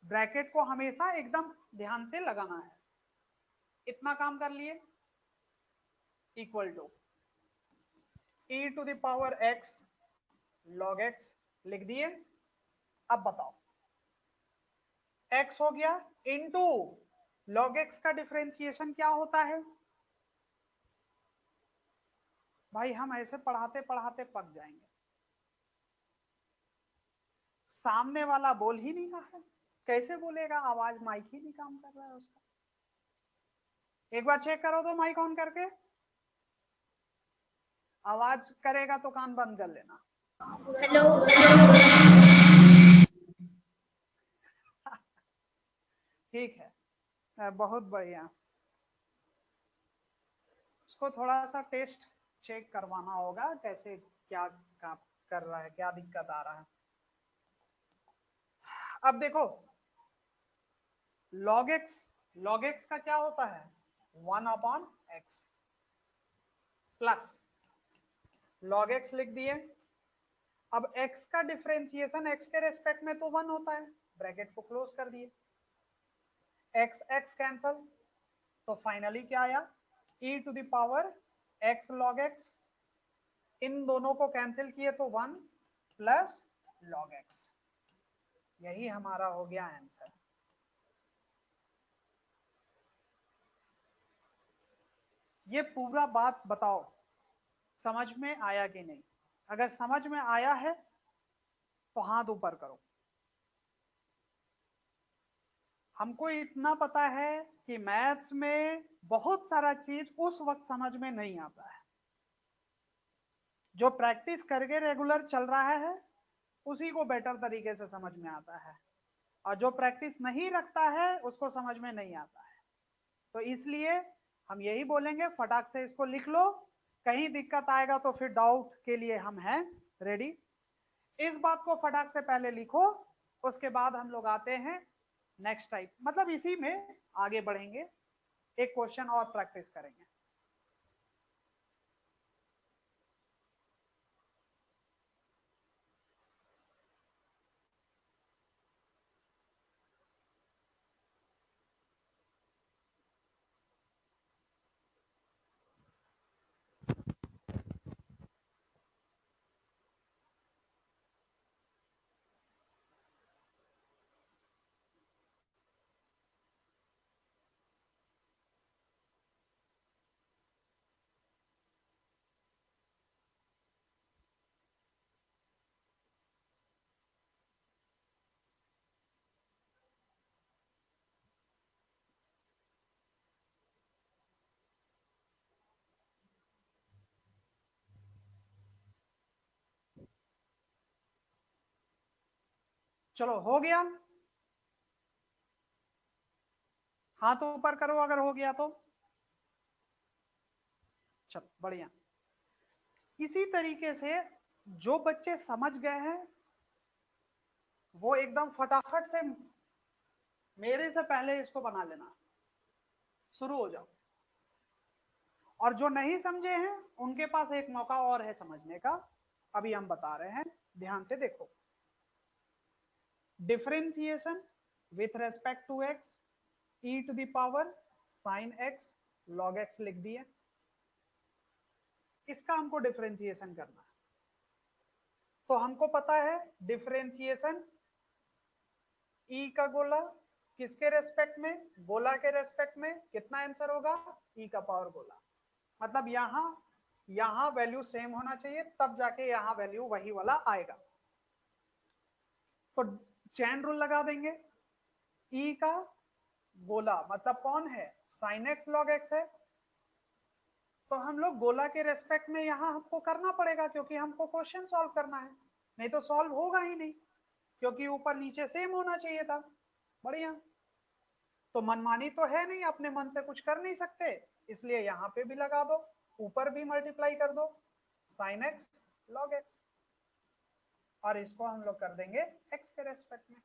ब्रैकेट को हमेशा एकदम ध्यान से लगाना है। इतना काम कर लिए, equal to e to the power x log x लिख दिए। अब बताओ, x हो गया इनटू log x का डिफरेंशिएशन क्या होता है? भाई हम ऐसे पढ़ाते पढ़ाते पक जाएंगे। सामने वाला बोल ही नहीं रहा है, कैसे बोलेगा? आवाज, माइक ही नहीं काम कर रहा है उसका। एक बार चेक करो तो माइक ऑन करके। आवाज करेगा तो कान बंद कर लेना। हेलो। ठीक है, बहुत बढ़िया। उसको थोड़ा सा टेस्ट चेक करवाना होगा, कैसे क्या काम कर रहा है, क्या दिक्कत आ रहा है। अब देखो, log x का क्या होता है? 1/x प्लस log x लिख दिए। अब x का डिफरेंशिएशन x के रेस्पेक्ट में तो 1 होता है, ब्रैकेट को क्लोज कर दिए। x x कैंसल, तो फाइनली क्या आया? e to the power x log x। इन दोनों को कैंसिल किए तो 1 प्लस log x। यही हमारा हो गया आंसर। ये पूरा बात बताओ समझ में आया कि नहीं? अगर समझ में आया है तो हाथ ऊपर करो। हमको इतना पता है कि मैथ्स में बहुत सारा चीज उस वक्त समझ में नहीं आता है, जो प्रैक्टिस करके रेगुलर चल रहा है उसी को बेटर तरीके से समझ में आता है, और जो प्रैक्टिस नहीं रखता है उसको समझ में नहीं आता है। तो इसलिए हम यही बोलेंगे, फटाक से इसको लिख लो, कहीं दिक्कत आएगा तो फिर डाउट के लिए हम हैं रेडी। इस बात को फटाक से पहले लिखो, उसके बाद हम लोग आते हैं नेक्स्ट टाइप, मतलब इसी में आगे बढ़ेंगे, एक क्वेश्चन और प्रैक्टिस करेंगे। चलो हो गया, हाथ ऊपर करो अगर हो गया तो। चलो बढ़िया। इसी तरीके से जो बच्चे समझ गए हैं वो एकदम फटाफट से मेरे से पहले इसको बना लेना, शुरू हो जाओ। और जो नहीं समझे हैं उनके पास एक मौका और है समझने का, अभी हम बता रहे हैं, ध्यान से देखो। Differentiation with respect to x, e to the power sine x log x लिख दिए, इसका हमको डिफरेंशिएशन करना है। तो हमको पता है डिफरेंशिएशन ई का गोला किसके रेस्पेक्ट में, गोला के रेस्पेक्ट में, कितना आंसर होगा, ई का पावर गोला। मतलब यहां वैल्यू सेम होना चाहिए, तब जाके यहां वैल्यू वही वाला आएगा। तो चैन रूल लगा देंगे, ई का गोला मतलब कौन है, साइन एक्स लॉग एक्स है, तो हम लोग गोला के रेस्पेक्ट में यहां हमको करना पड़ेगा, क्योंकि हमको क्वेश्चन सॉल्व करना है, नहीं तो सॉल्व होगा ही नहीं, क्योंकि ऊपर नीचे सेम होना चाहिए था। बढ़िया। तो मनमानी तो है नहीं, अपने मन से कुछ कर नहीं सकते, इसलिए यहाँ पे भी लगा दो, ऊपर भी मल्टीप्लाई कर दो, साइन एक्स लॉग एक्स, और इसको हम लोग कर देंगे एक्स के रेस्पेक्ट में।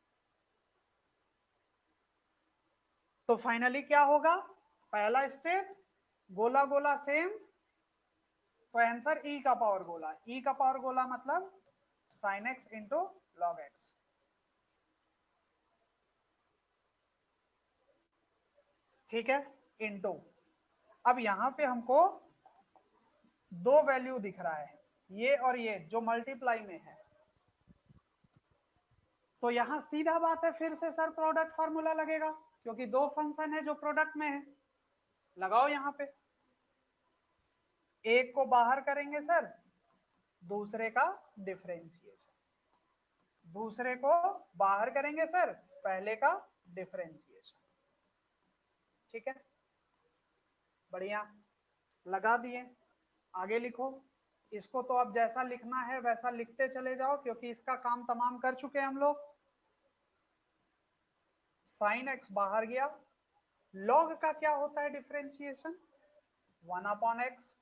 तो फाइनली क्या होगा, पहला स्टेप गोला गोला सेम, तो आंसर ई का पावर गोला, ई का पावर गोला मतलब sine x into log x. ठीक है, इंटू, अब यहां पे हमको दो वैल्यू दिख रहा है, ये और ये जो मल्टीप्लाई में है, तो यहां सीधा बात है, फिर से सर प्रोडक्ट फार्मूला लगेगा, क्योंकि दो फंक्शन है जो प्रोडक्ट में है। लगाओ यहां पे, एक को बाहर करेंगे सर, दूसरे का डिफरेंशिएशन, दूसरे को बाहर करेंगे सर, पहले का डिफरेंशिएशन। ठीक है, बढ़िया, लगा दिए, आगे लिखो। इसको तो अब जैसा लिखना है वैसा लिखते चले जाओ, क्योंकि इसका काम तमाम कर चुके हैं हम लोग। साइन एक्स बाहर गया, लॉग का क्या होता है डिफरेंशिएशन, 1/x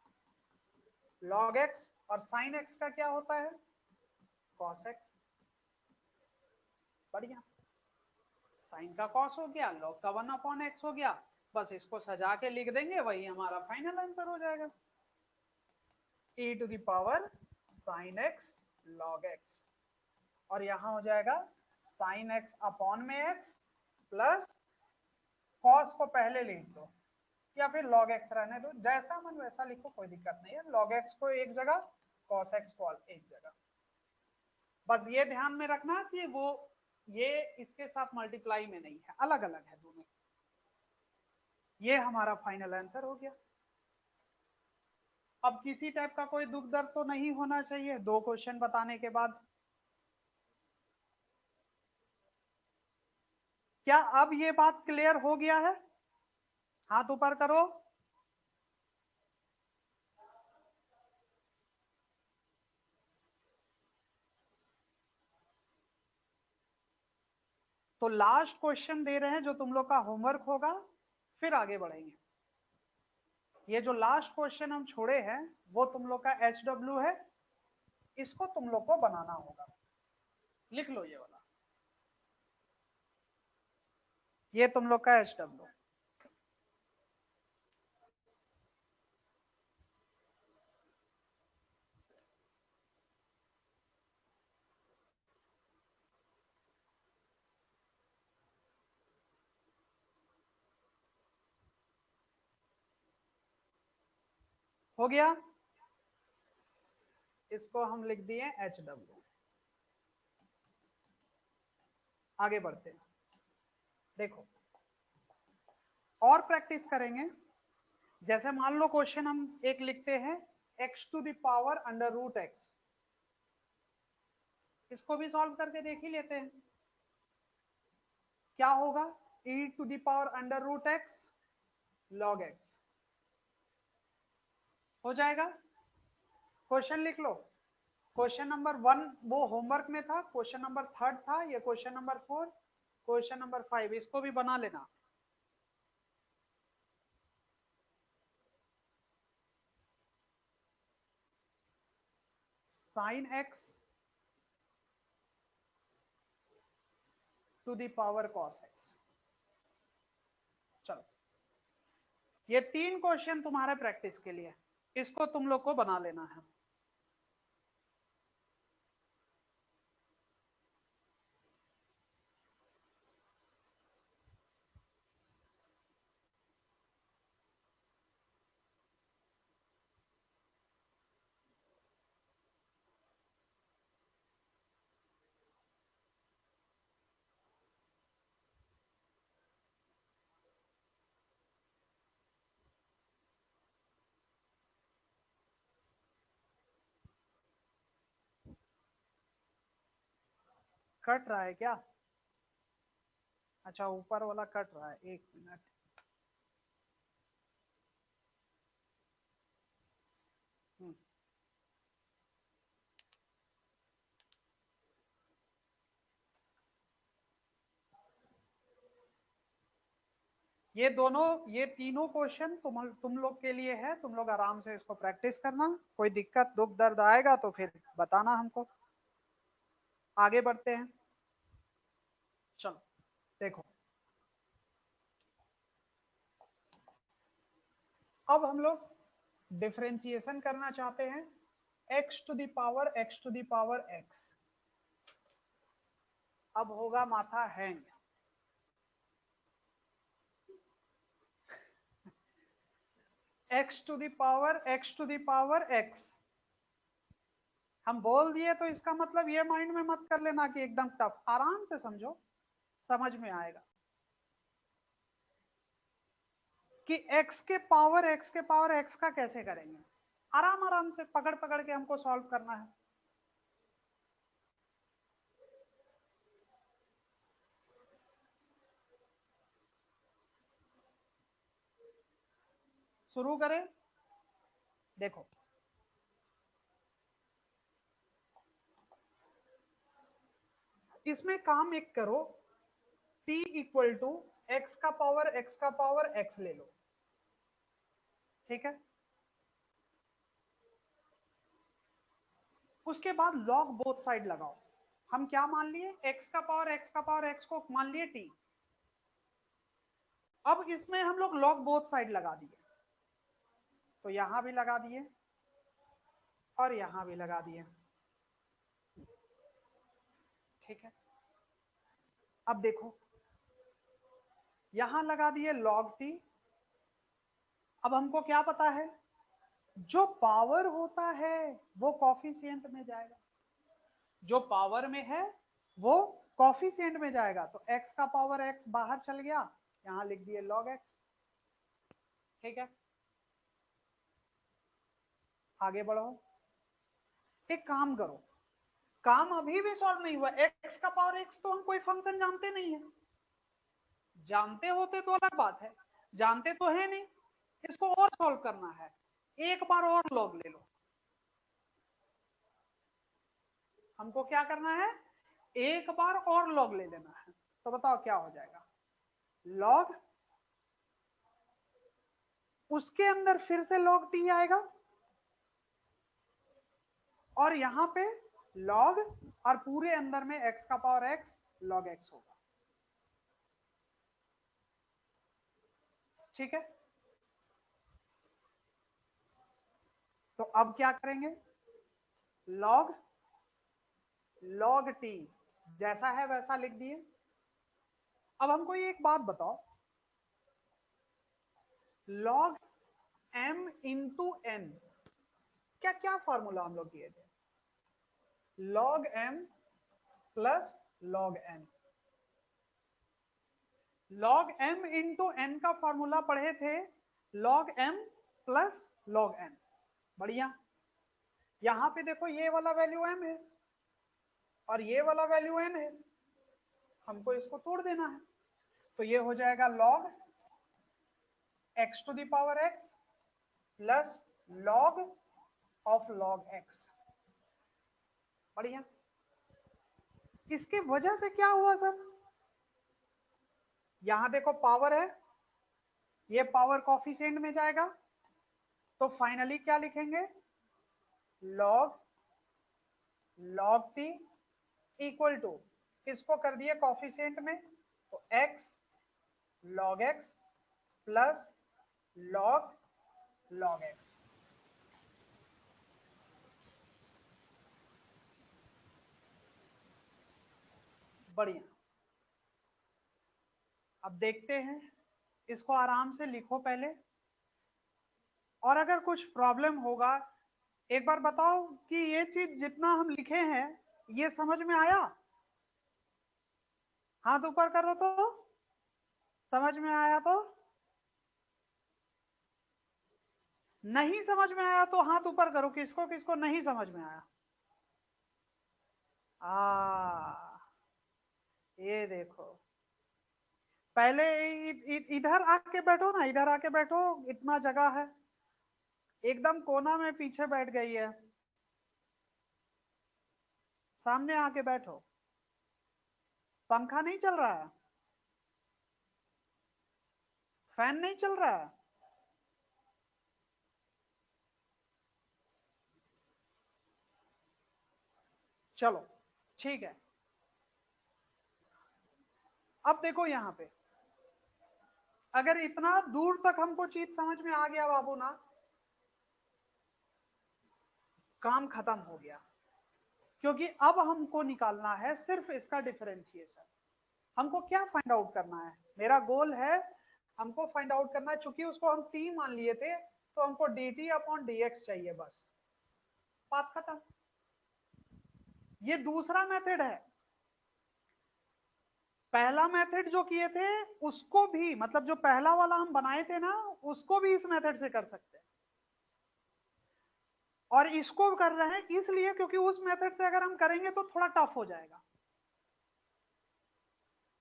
लॉग एक्स, और साइन एक्स का क्या होता है, कॉस एक्स। बढ़िया, साइन का कॉस हो गया, लॉग का 1/x हो गया, बस इसको सजा के लिख देंगे, वही हमारा फाइनल आंसर हो जाएगा, e to the power sine x log x, और यहां हो जाएगा साइन एक्स अपॉन में एक्स प्लस कॉस को पहले लिख दो, या फिर log x रहने दो, जैसा मन वैसा लिखो, कोई दिक्कत नहीं है, log x को एक जगह, cos x को एक जगह। बस ये ध्यान में रखना कि वो ये इसके साथ मल्टीप्लाई में नहीं है, अलग अलग है दोनों। ये हमारा फाइनल आंसर हो गया। अब किसी टाइप का कोई दुख दर्द तो नहीं होना चाहिए दो क्वेश्चन बताने के बाद। क्या अब ये बात क्लियर हो गया है? हाथ ऊपर करो। तो लास्ट क्वेश्चन दे रहे हैं जो तुम लोग का होमवर्क होगा, फिर आगे बढ़ेंगे। ये जो लास्ट क्वेश्चन हम छोड़े हैं वो तुम लोग का HW है, इसको तुम लोग को बनाना होगा। लिख लो ये वाला, ये तुम लोग का HW हो गया। इसको हम लिख दिए HW। आगे बढ़ते हैं, देखो और प्रैक्टिस करेंगे। जैसे मान लो क्वेश्चन हम एक लिखते हैं x⁻√x, इसको भी सॉल्व करके देख ही लेते हैं। क्या होगा? e⁻√x log x हो जाएगा। क्वेश्चन लिख लो। क्वेश्चन नंबर 1 वो होमवर्क में था, क्वेश्चन नंबर 3 था, ये क्वेश्चन नंबर 4, क्वेश्चन नंबर 5 इसको भी बना लेना। sin x to the power cos x। चलो ये 3 क्वेश्चन तुम्हारे प्रैक्टिस के लिए, इसको तुम लोग को बना लेना है। कट रहा है क्या? अच्छा ऊपर वाला कट रहा है, 1 मिनट। ये दोनों, ये तीनों क्वेश्चन तुम लोग के लिए है, तुम लोग आराम से इसको प्रैक्टिस करना। कोई दिक्कत दुख दर्द आएगा तो फिर बताना हमको। आगे बढ़ते हैं, चलो देखो अब हम लोग डिफरेंशिएशन करना चाहते हैं x⁻x। अब होगा माथा हैंग। x⁻x हम बोल दिए तो इसका मतलब ये माइंड में मत कर लेना कि एकदम टफ, आराम से समझो, समझ में आएगा कि x के पावर x का कैसे करेंगे। आराम आराम से पकड़ पकड़ के हमको सॉल्व करना है। शुरू करें, देखो इसमें काम एक करो, t इक्वल टू x का पावर x ले लो, ठीक है। उसके बाद log बोथ साइड लगाओ। हम क्या मान लिए? x का पावर x को मान लिए t। अब इसमें हम लोग log बोथ साइड लगा दिए, तो यहां भी लगा दिए और यहां भी लगा दिए, ठीक है। अब देखो यहां लगा दिए log t। अब हमको क्या पता है, जो पावर होता है वो कॉफिशिएंट में जाएगा, जो पावर में है वो कॉफिशिएंट में जाएगा। तो x का पावर x बाहर चल गया, यहां लिख दिए log x, ठीक है। आगे बढ़ो, एक काम करो, काम अभी भी सॉल्व नहीं हुआ। x का पावर x तो हम कोई फंक्शन जानते नहीं है, जानते होते तो अलग बात है, जानते तो है नहीं। इसको और सॉल्व करना है, एक बार और लॉग ले लो। हमको क्या करना है, एक बार और लॉग ले लेना है। तो बताओ क्या हो जाएगा, लॉग, उसके अंदर फिर से log t आएगा, और यहां पे log, और पूरे अंदर में x का पावर x log x होगा। ठीक है, तो अब क्या करेंगे, log t जैसा है वैसा लिख दिए। अब हमको ये एक बात बताओ, log m इंटू n, क्या क्या फॉर्मूला हम लोग किए थे, log m plus log n। log m into n का फॉर्मूला पढ़े थे log m plus log n। बढ़िया, यहां पे देखो ये वाला वैल्यू m है और ये वाला वैल्यू n है, हमको इसको तोड़ देना है। तो ये हो जाएगा log x to the power x plus log of log x। बढ़िया, इसके वजह से क्या हुआ सर, यहां देखो पावर है, ये पावर कॉफिशिएंट में जाएगा, तो फाइनली क्या लिखेंगे, log t इक्वल टू, इसको कर दिए कॉफिशिएंट में, तो x log x plus log x। बढ़िया, अब देखते हैं, इसको आराम से लिखो पहले, और अगर कुछ प्रॉब्लम होगा, एक बार बताओ कि ये चीज जितना हम लिखे हैं ये समझ में आया, हाथ ऊपर करो तो समझ में आया, तो नहीं समझ में आया तो हाथ ऊपर करो, किसको किसको नहीं समझ में आया। ये देखो, पहले इधर आके बैठो ना, इधर आके बैठो, इतना जगह है, एकदम कोना में पीछे बैठ गई है, सामने आके बैठो। पंखा नहीं चल रहा है, फैन नहीं चल रहा है, चलो ठीक है। अब देखो यहां पे, अगर इतना दूर तक हमको चीज समझ में आ गया बाबू ना, काम खत्म हो गया, क्योंकि अब हमको निकालना है सिर्फ इसका डिफरेंशिएशन। हमको क्या फाइंड आउट करना है, मेरा गोल है हमको फाइंड आउट करना है, चूंकि उसको हम t मान लिए थे, तो हमको dt अपॉन dx चाहिए, बस बात खत्म। ये दूसरा मेथड है, पहला मेथड जो किए थे उसको भी, मतलब जो पहला वाला हम बनाए थे ना, उसको भी इस मेथड से कर सकते हैं, और इसको कर रहे हैं इसलिए क्योंकि उस मेथड से अगर हम करेंगे तो थोड़ा टफ हो जाएगा।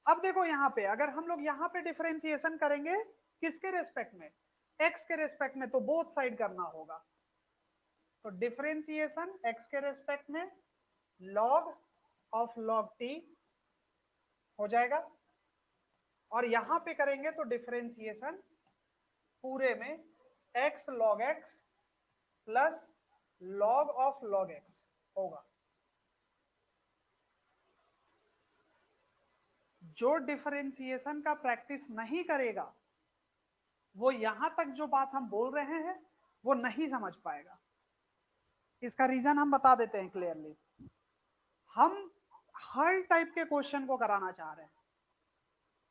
अब देखो यहाँ पे, अगर हम लोग यहाँ पे डिफरेंशिएशन करेंगे किसके रेस्पेक्ट में, x के रेस्पेक्ट में, तो बोथ साइड करना होगा। तो डिफरेंशिएशन x के रेस्पेक्ट में log ऑफ log t हो जाएगा, और यहां पे करेंगे तो डिफरेंशिएशन पूरे में x log x plus log of log x होगा। जो डिफरेंशिएशन का प्रैक्टिस नहीं करेगा वो यहां तक जो बात हम बोल रहे हैं वो नहीं समझ पाएगा। इसका रीजन हम बता देते हैं क्लियरली, हम हर टाइप के क्वेश्चन को कराना चाह रहे हैं,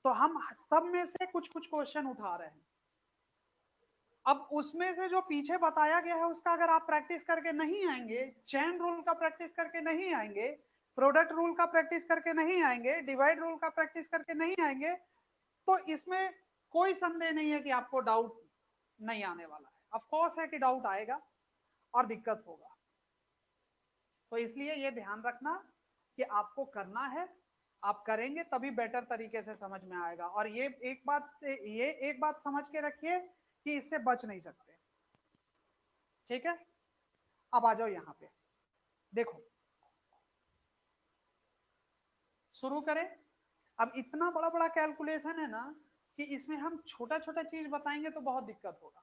तो हम सब में से कुछ कुछ क्वेश्चन उठा रहे हैं। अब उसमें से जो पीछे बताया गया है उसका अगर आप प्रैक्टिस करके नहीं आएंगे, चेन रूल का प्रैक्टिस करके नहीं आएंगे, प्रोडक्ट रूल का प्रैक्टिस करके नहीं आएंगे, डिवाइड रूल का प्रैक्टिस करके नहीं आएंगे, तो इसमें कोई संदेह नहीं है कि आपको डाउट नहीं आने वाला है। ऑफ कोर्स है कि डाउट आएगा और दिक्कत होगा, तो इसलिए ये ध्यान रखना कि आपको करना है आप करेंगे तभी बेटर तरीके से समझ में आएगा। और ये एक बात समझ के रखिए कि इससे बच नहीं सकते। ठीक है, अब आ जाओ यहाँ पे, देखो शुरू करें। अब इतना बड़ा बड़ा कैलकुलेशन है ना कि इसमें हम छोटा छोटा चीज बताएंगे तो बहुत दिक्कत होगा।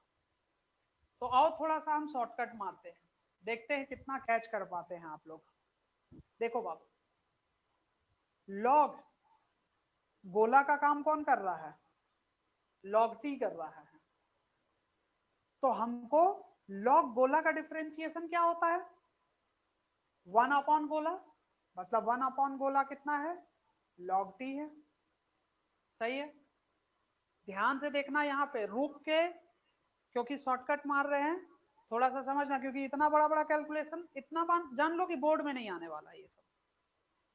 तो आओ थोड़ा सा हम शॉर्टकट मारते हैं, देखते हैं कितना कैच कर पाते हैं आप लोग। देखो बाबू, लॉग गोला का काम कौन कर रहा है? लॉग टी कर रहा है। तो हमको लॉग गोला का डिफरेंशिएशन क्या होता है? 1 अपॉन गोला, मतलब 1 अपॉन गोला कितना है? लॉग टी है। सही है, ध्यान से देखना यहाँ पे रुक के, क्योंकि शॉर्टकट मार रहे हैं, थोड़ा सा समझना, क्योंकि इतना बड़ा बड़ा कैलकुलेशन इतना जान लो कि बोर्ड में नहीं आने वाला ये सब।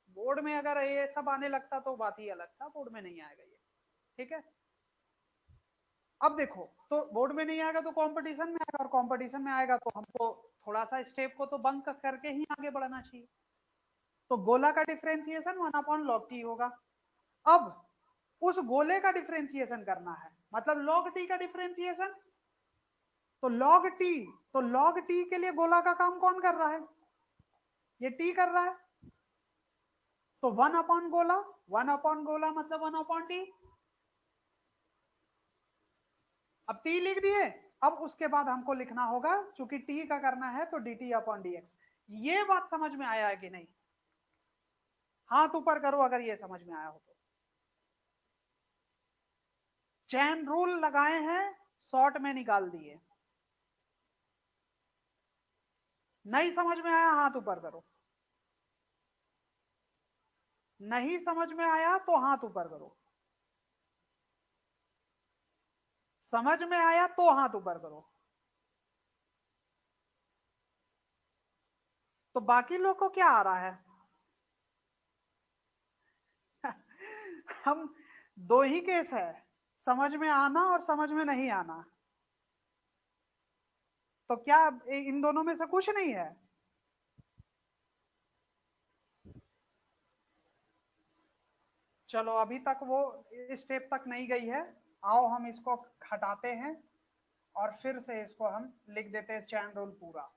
बोर्ड में अगर ये सब आने लगता तो बात ही अलग था, बोर्ड में नहीं आएगा ये। ठीक है, अब देखो, तो बोर्ड में नहीं आएगा तो कंपटीशन में आएगा, और कंपटीशन में आएगा तो हमको थोड़ा सा स्टेप को तो बंक करके ही आगे बढ़ना चाहिए। तो गोला का डिफरेंशिएशन 1/log t होगा। अब उस गोले का डिफरेंशिएशन करना है, मतलब log t का डिफरेंशिएशन। तो log t, तो log t के लिए गोला का काम कौन कर रहा है? ये t कर रहा है। तो 1/गोला, 1/गोला मतलब 1/t। अब t लिख दिए। अब उसके बाद हमको लिखना होगा, चूंकि t का करना है तो dt/dx। ये बात समझ में आया है कि नहीं? हाथ ऊपर करो अगर ये समझ में आया हो तो। चैन रूल लगाए हैं, शॉर्ट में निकाल दिए। नहीं समझ में आया हाथ ऊपर करो। नहीं समझ में आया तो हाथ ऊपर करो। समझ में आया तो हाथ ऊपर करो। तो बाकी लोग को क्या आ रहा है? हम दो ही केस है, समझ में आना और समझ में नहीं आना। तो क्या इन दोनों में से कुछ नहीं है? चलो अभी तक वो स्टेप तक नहीं गई है। आओ हम इसको हटाते हैं और फिर से इसको हम लिख देते हैं चैन रूल पूरा।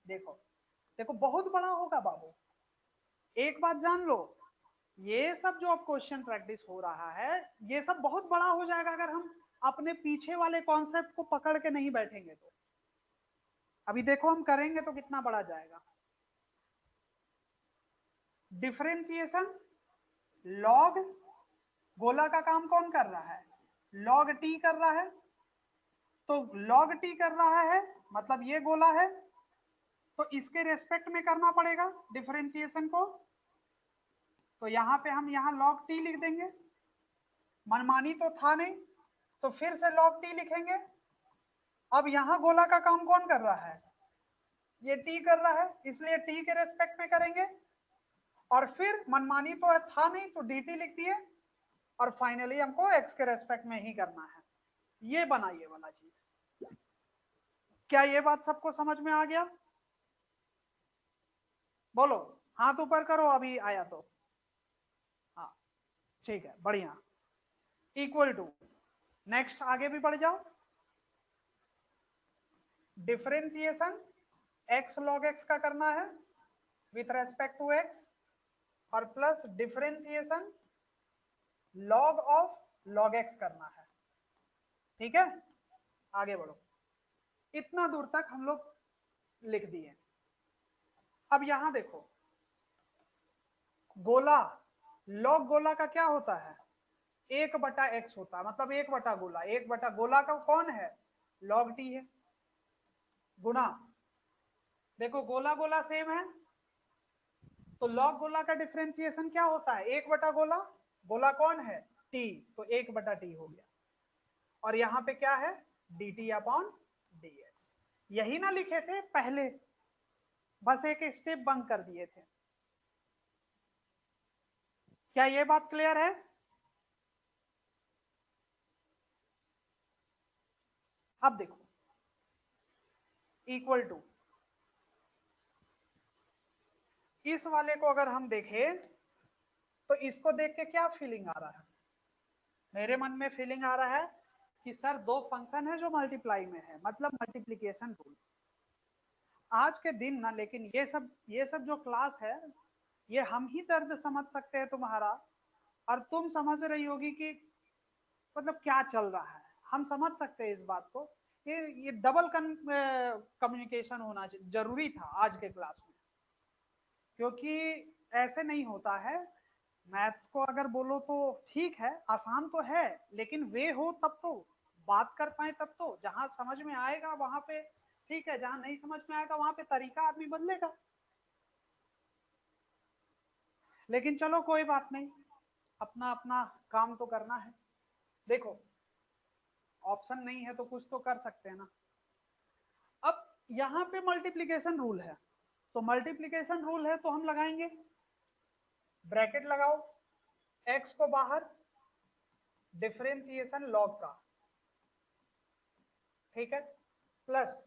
देखो, देखो बहुत बड़ा होगा बाबू, एक बात जान लो, ये सब जो अब क्वेश्चन प्रैक्टिस हो रहा है ये सब बहुत बड़ा हो जाएगा अगर हम अपने पीछे वाले कॉन्सेप्ट को पकड़ के नहीं बैठेंगे तो। अभी देखो हम करेंगे तो कितना बड़ा जाएगा। डिफरेंशिएशन, लॉग गोला का काम कौन कर रहा है? लॉग टी कर रहा है। तो लॉग टी कर रहा है मतलब ये गोला है, तो इसके रेस्पेक्ट में करना पड़ेगा डिफरेंशिएशन को। तो यहाँ पे हम यहाँ लॉग टी लिख देंगे, मनमानी तो था नहीं, तो फिर से लॉग टी लिखेंगे। अब यहाँ गोला का काम कौन कर रहा है? ये टी कर रहा है, इसलिए टी के रेस्पेक्ट में करेंगे। और फिर मनमानी तो था नहीं तो डी टी लिख दिए। और फाइनली हमको एक्स के रेस्पेक्ट में ही करना है। ये बना ये वाला चीज। क्या ये बात सबको समझ में आ गया? बोलो, हाथ ऊपर करो अभी आया तो। हाँ ठीक है, बढ़िया। इक्वल टू, नेक्स्ट आगे भी बढ़ जाओ। डिफरेंशिएशन x log x का करना है विथ रेस्पेक्ट टू x, और plus differentiation log of log x करना है। ठीक है, आगे बढ़ो। इतना दूर तक हम लोग लिख दिए। अब यहां देखो, गोला, log गोला का क्या होता है? 1/x होता है, मतलब 1/गोला। 1/गोला का कौन है? log t है। गुना, देखो गोला गोला सेम है, तो log गोला का डिफरेंशिएशन क्या होता है? 1/गोला, गोला कौन है? t, तो 1/t हो गया। और यहाँ पे क्या है? dt/dx। यही ना लिखे थे पहले, बस एक स्टेप बंक कर दिए थे। क्या ये बात क्लियर है? अब देखो, इक्वल टू, इस वाले को अगर हम देखें तो इसको देख के क्या फीलिंग आ रहा है? मेरे मन में फीलिंग आ रहा है कि सर दो फंक्शन है जो मल्टीप्लाई में है, मतलब मल्टीप्लीकेशन रूल। आज के दिन ना, लेकिन ये सब जो क्लास है, ये हम ही दर्द समझ सकते हैं तुम्हारा, और तुम समझ रही होगी कि मतलब क्या चल रहा है। हम समझ सकते हैं इस बात को। ये डबल कम्युनिकेशन होना जरूरी था आज के क्लास में, क्योंकि ऐसे नहीं होता है। मैथ्स को अगर बोलो तो ठीक है, आसान तो है, लेकिन वे हो तब तो बात कर पाए, तब तो जहां समझ में आएगा वहां पे ठीक है, जहां नहीं समझ में आएगा वहां पे तरीका आदमी बदलेगा। लेकिन चलो कोई बात नहीं, अपना अपना काम तो करना है। देखो, ऑप्शन नहीं है तो कुछ तो कर सकते हैं ना। अब यहाँ पे मल्टीप्लीकेशन रूल है, तो मल्टीप्लीकेशन रूल है तो हम लगाएंगे, ब्रैकेट लगाओ, x को बाहर, डिफरेंशिएशन लॉग का, ठीक है, प्लस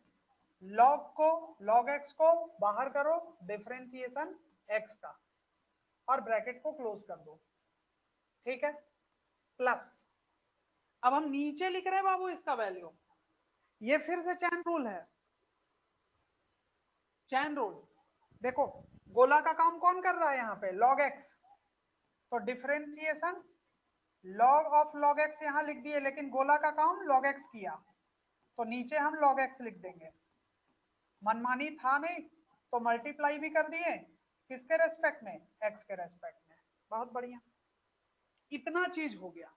लॉग को, लॉग x को बाहर करो, डिफरेंशिएशन x का, और ब्रैकेट को क्लोज कर दो, ठीक है, प्लस अब हम नीचे लिख रहे हैं बाबू इसका वैल्यू। ये फिर से चैन रूल है, चैन रूल। देखो, गोला का काम कौन कर रहा है यहाँ पे? लॉग x, तो differentiation log of log x यहाँ लिख दिए, लेकिन गोला का काम लॉग x किया, तो नीचे हम log x लिख देंगे। मनमानी था नहीं, तो मल्टीप्लाई भी कर दिए, किसके रेस्पेक्ट में? x के रेस्पेक्ट में। बहुत बढ़िया, इतना चीज हो गया।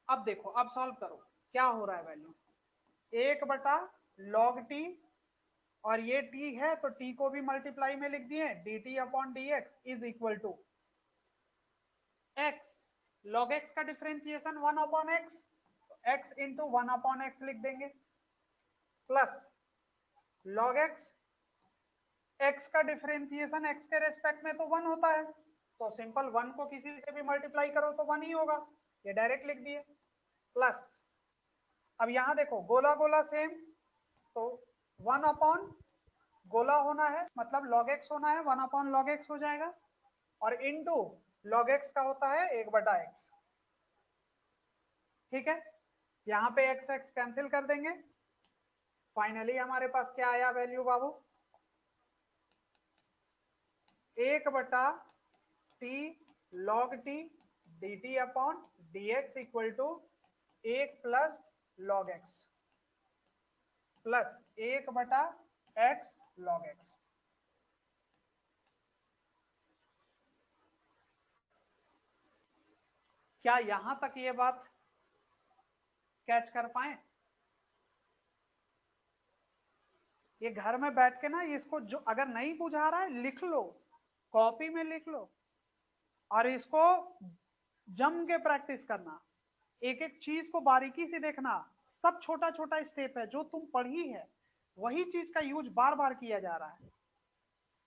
अब देखो, अब सॉल्व करो, क्या हो रहा है वैल्यू? 1/log t, और ये t है तो t को भी मल्टीप्लाई में लिख दिए, dt upon dx is equal to x, log x का differentiation 1/x, x into 1/x लिख देंगे, प्लस log x, x का डिफरेंशिएशन x के रेस्पेक्ट में तो 1 होता है, तो सिंपल 1 को किसी से भी मल्टीप्लाई करो तो 1 ही होगा, ये डायरेक्ट लिख दिए, प्लस अब यहां देखो गोला गोला सेम, तो 1 अपॉन गोला होना है, मतलब log x होना है, 1/log x हो जाएगा, और इनटू log x का होता है 1/x, ठीक है। यहाँ पे x x कैंसिल कर देंगे, फाइनली हमारे पास क्या आया वैल्यू बाबू? 1/t log t dt upon dx equal to 1 plus log x plus 1/x log x। क्या यहां तक ये बात कैच कर पाए? ये घर में बैठ के ना इसको, जो अगर नहीं बुझा रहा है लिख लो, कॉपी में लिख लो, और इसको जम के प्रैक्टिस करना, एक एक चीज को बारीकी से देखना। सब छोटा छोटा स्टेप है, जो तुम पढ़ी है वही चीज का यूज बार बार किया जा रहा है।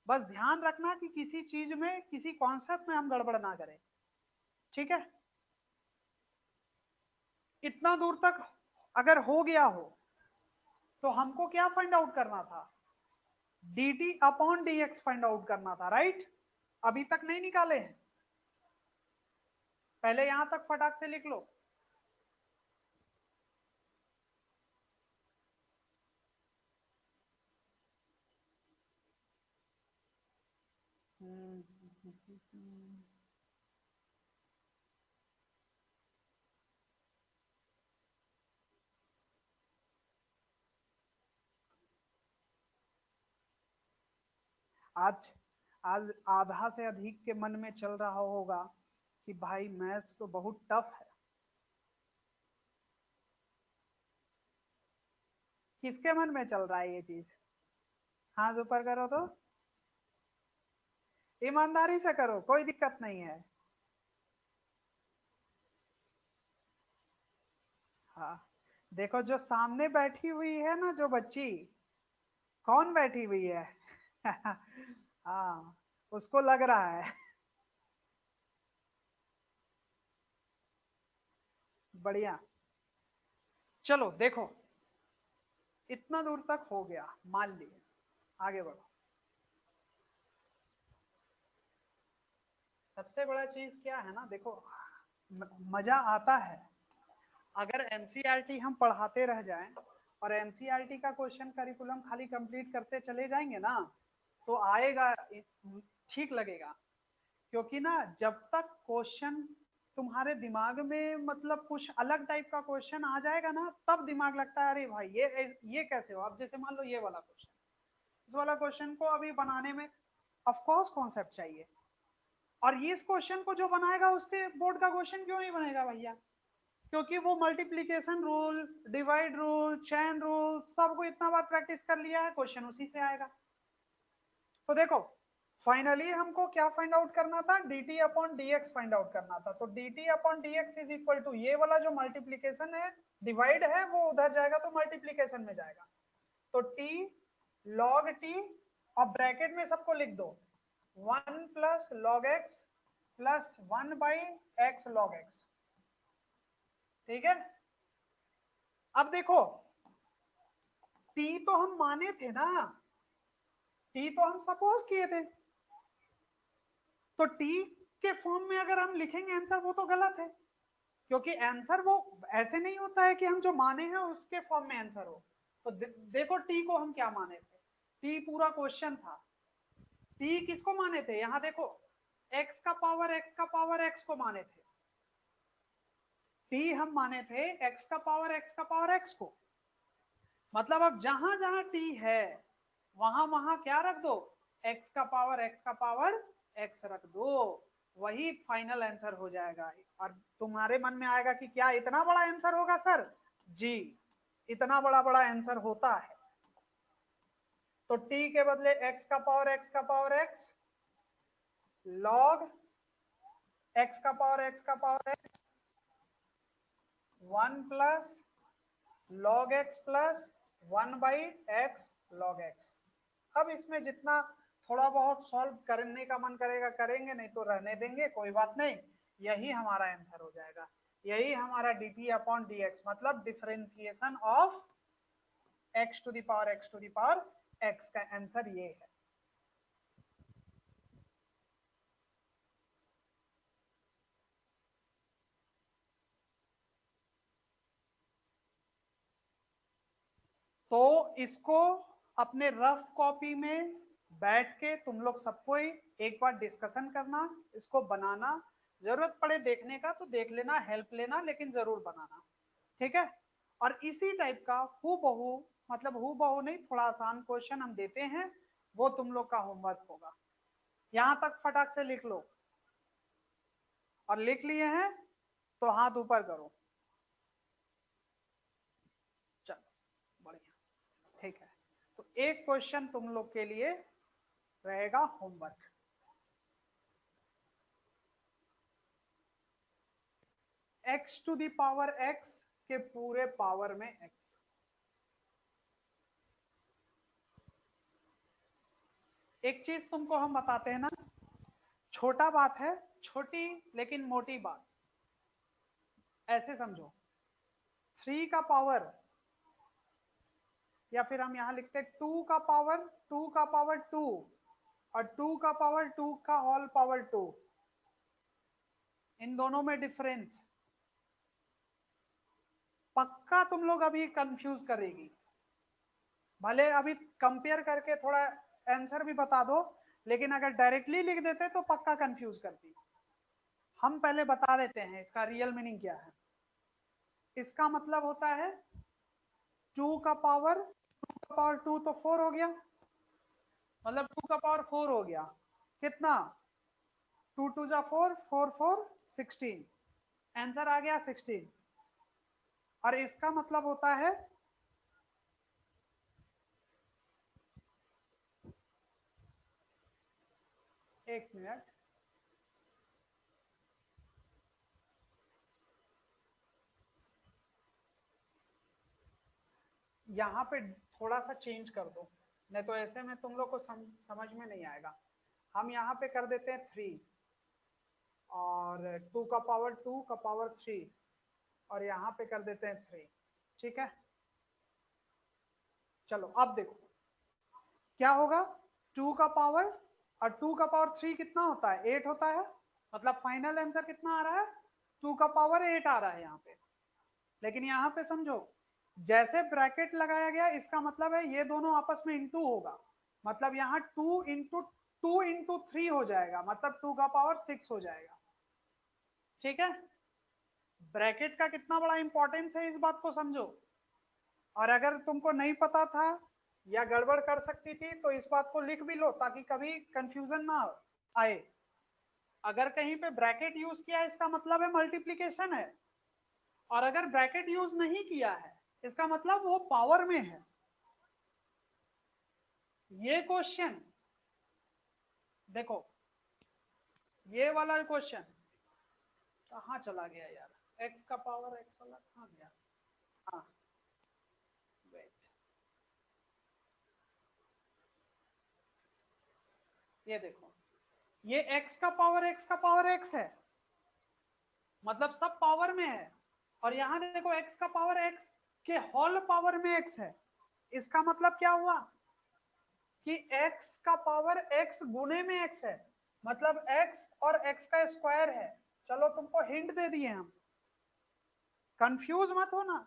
बस ध्यान रखना कि किसी चीज में, किसी कॉन्सेप्ट में हम गड़बड़ ना करें, ठीक है। इतना दूर तक अगर हो गया हो तो हमको क्या फाइंड आउट करना था? dt upon dx find out करना था, राइट? अभी तक नहीं निकाले हैं, पहले यहां तक फटाक से लिख लो। आज आज आधा से अधिक के मन में चल रहा होगा कि भाई मैथ्स तो बहुत टफ है। किसके मन में चल रहा है ये चीज? हाथ ऊपर करो तो, ईमानदारी से करो, कोई दिक्कत नहीं है। हाँ, देखो जो सामने बैठी हुई है ना, जो बच्ची, कौन बैठी हुई है? हाँ, उसको लग रहा है। बढ़िया, चलो देखो, इतना दूर तक हो गया, मान लिए, आगे बढ़ो। सबसे बड़ा चीज क्या है ना, देखो मजा आता है अगर एनसीईआरटी हम पढ़ाते रह जाएं और एनसीईआरटी का क्वेश्चन करिकुलम खाली कंप्लीट करते चले जाएंगे ना, तो आएगा, ठीक लगेगा। क्योंकि ना जब तक क्वेश्चन तुम्हारे दिमाग में मतलब कुछ अलग टाइप का क्वेश्चन आ जाएगा ना, तब दिमाग लगता है अरे भाई ये कैसे हो। अब जैसे मान लो ये वाला क्वेश्चन, इस वाला क्वेश्चन को अभी बनाने में ऑफ कोर्स कॉन्सेप्ट चाहिए, और ये इस क्वेश्चन को जो बनाएगा उसके बोर्ड का क्वेश्चन क्यों नहीं बनेगा भैया? क्योंकि वो multiplication rule, divide rule, chain rule सबको इतना बार प्रैक्टिस कर लिया है, क्वेश्चन उसी से आएगा। तो देखो फाइनली हमको क्या फाइंड आउट करना था, dt upon dx find out करना था। तो dt upon dx is equal to ये वाला जो मल्टीप्लीकेशन है, डिवाइड है, वो उधर जाएगा तो मल्टीप्लीकेशन में जाएगा। तो t log t, और ब्रैकेट में सबको लिख दो 1 plus log x plus 1 by x log x. ठीक है, अब देखो t तो हम माने थे ना, t तो हम सपोज किए थे, तो t के फॉर्म में अगर हम लिखेंगे आंसर वो तो गलत है, क्योंकि आंसर वो ऐसे नहीं होता है कि हम जो माने हैं उसके फॉर्म में आंसर हो। तो देखो t को हम क्या माने थे, t पूरा क्वेश्चन था। t किसको माने थे, यहां देखो x का पावर x का पावर x को माने थे। t हम माने थे x का पावर x का पावर x को। मतलब अब जहां जहां t है वहां वहां क्या रख दो, x का पावर x का पावर x रख दो, वही फाइनल आंसर हो जाएगा। और तुम्हारे मन में आएगा कि क्या इतना बड़ा आंसर होगा सर? जी, इतना बड़ा बड़ा आंसर होता है। तो t के बदले x का पावर x का पावर x log x का पावर x का power x 1 plus log x plus 1 by x log x। अब इसमें जितना थोड़ा बहुत सॉल्व करने का मन करेगा करेंगे, नहीं तो रहने देंगे, कोई बात नहीं। यही हमारा आंसर हो जाएगा, यही हमारा dt अपॉन dx मतलब differentiation of x to the power x to the power x का आंसर ये है। तो इसको अपने रफ कॉपी में बैठ के तुम लोग सबको ही एक बार डिस्कशन करना, इसको बनाना, जरूरत पड़े देखने का तो देख लेना, हेल्प लेना, लेकिन जरूर बनाना। ठीक है, और इसी टाइप का हूबहू, मतलब हूबहू नहीं, थोड़ा आसान क्वेश्चन हम देते हैं, वो तुम लोग का होमवर्क होगा। यहां तक फटाक से लिख लो, और लिख लिए हैं तो हाथ ऊपर करो। चलो बढ़िया, ठीक है। तो एक क्वेश्चन तुम लोग के लिए रहेगा homework. x to the power x के पूरे पावर में x। एक चीज तुमको हम बताते हैं ना, छोटा बात है, छोटी लेकिन मोटी बात, ऐसे समझो 3 का पावर, या फिर हम यहां लिखते हैं 2 का पावर 2 का पावर 2 और 2 का पावर 2 का होल पावर 2, इन दोनों में डिफरेंस पक्का तुम लोग अभी कंफ्यूज करेगी। भले अभी कंपेयर करके थोड़ा आंसर भी बता दो, लेकिन अगर डायरेक्टली लिख देते तो पक्का कंफ्यूज करती। हम पहले बता देते हैं इसका रियल मीनिंग क्या है। इसका मतलब होता है 2 का पावर 2 तो 4 हो गया, मतलब 2 का पावर 4 हो गया, कितना 2 2 जा 4 4 4 16, आंसर आ गया 16। और इसका मतलब होता है एक मिनट, यहाँ पे थोड़ा सा चेंज कर दो, नहीं तो ऐसे में तुम लोग को समझ में नहीं आएगा। हम यहाँ पे कर देते हैं 3 और 2 का पावर 2 का पावर 3, और यहाँ पे कर देते हैं 3। ठीक है, चलो अब देखो क्या होगा। 2 का पावर और 2 का पावर 3 कितना होता है, 8 होता है। मतलब फाइनल आंसर कितना आ रहा है, 2 का पावर 8 आ रहा है यहाँ पे। लेकिन यहाँ पे समझो, जैसे ब्रैकेट लगाया गया इसका मतलब है ये दोनों आपस में इंटू होगा, मतलब यहाँ 2 इंटू 3 हो जाएगा, मतलब 2 का पावर 6 हो जाएगा। ठीक है, ब्रैकेट का कितना बड़ा इंपॉर्टेंस है इस बात को समझो। और अगर तुमको नहीं पता था या गड़बड़ कर सकती थी तो इस बात को लिख भी लो ताकि कभी कंफ्यूजन ना आए। अगर कहीं पे ब्रैकेट यूज किया है इसका मतलब है मल्टीप्लीकेशन है, और अगर ब्रैकेट यूज नहीं किया है इसका मतलब वो पावर में है। ये क्वेश्चन देखो, ये वाला क्वेश्चन कहाँ चला गया यार, x का पावर x वाला कहाँ गया। हाँ वेट, ये देखो, ये x का पावर x है, मतलब सब पावर में है। और यहाँ देखो x का पावर x के होल पावर में x है, इसका मतलब क्या हुआ कि x का पावर x गुने में x है, मतलब x और x का स्क्वायर है। चलो तुमको हिंट दे दिए हम, कंफ्यूज मत हो ना।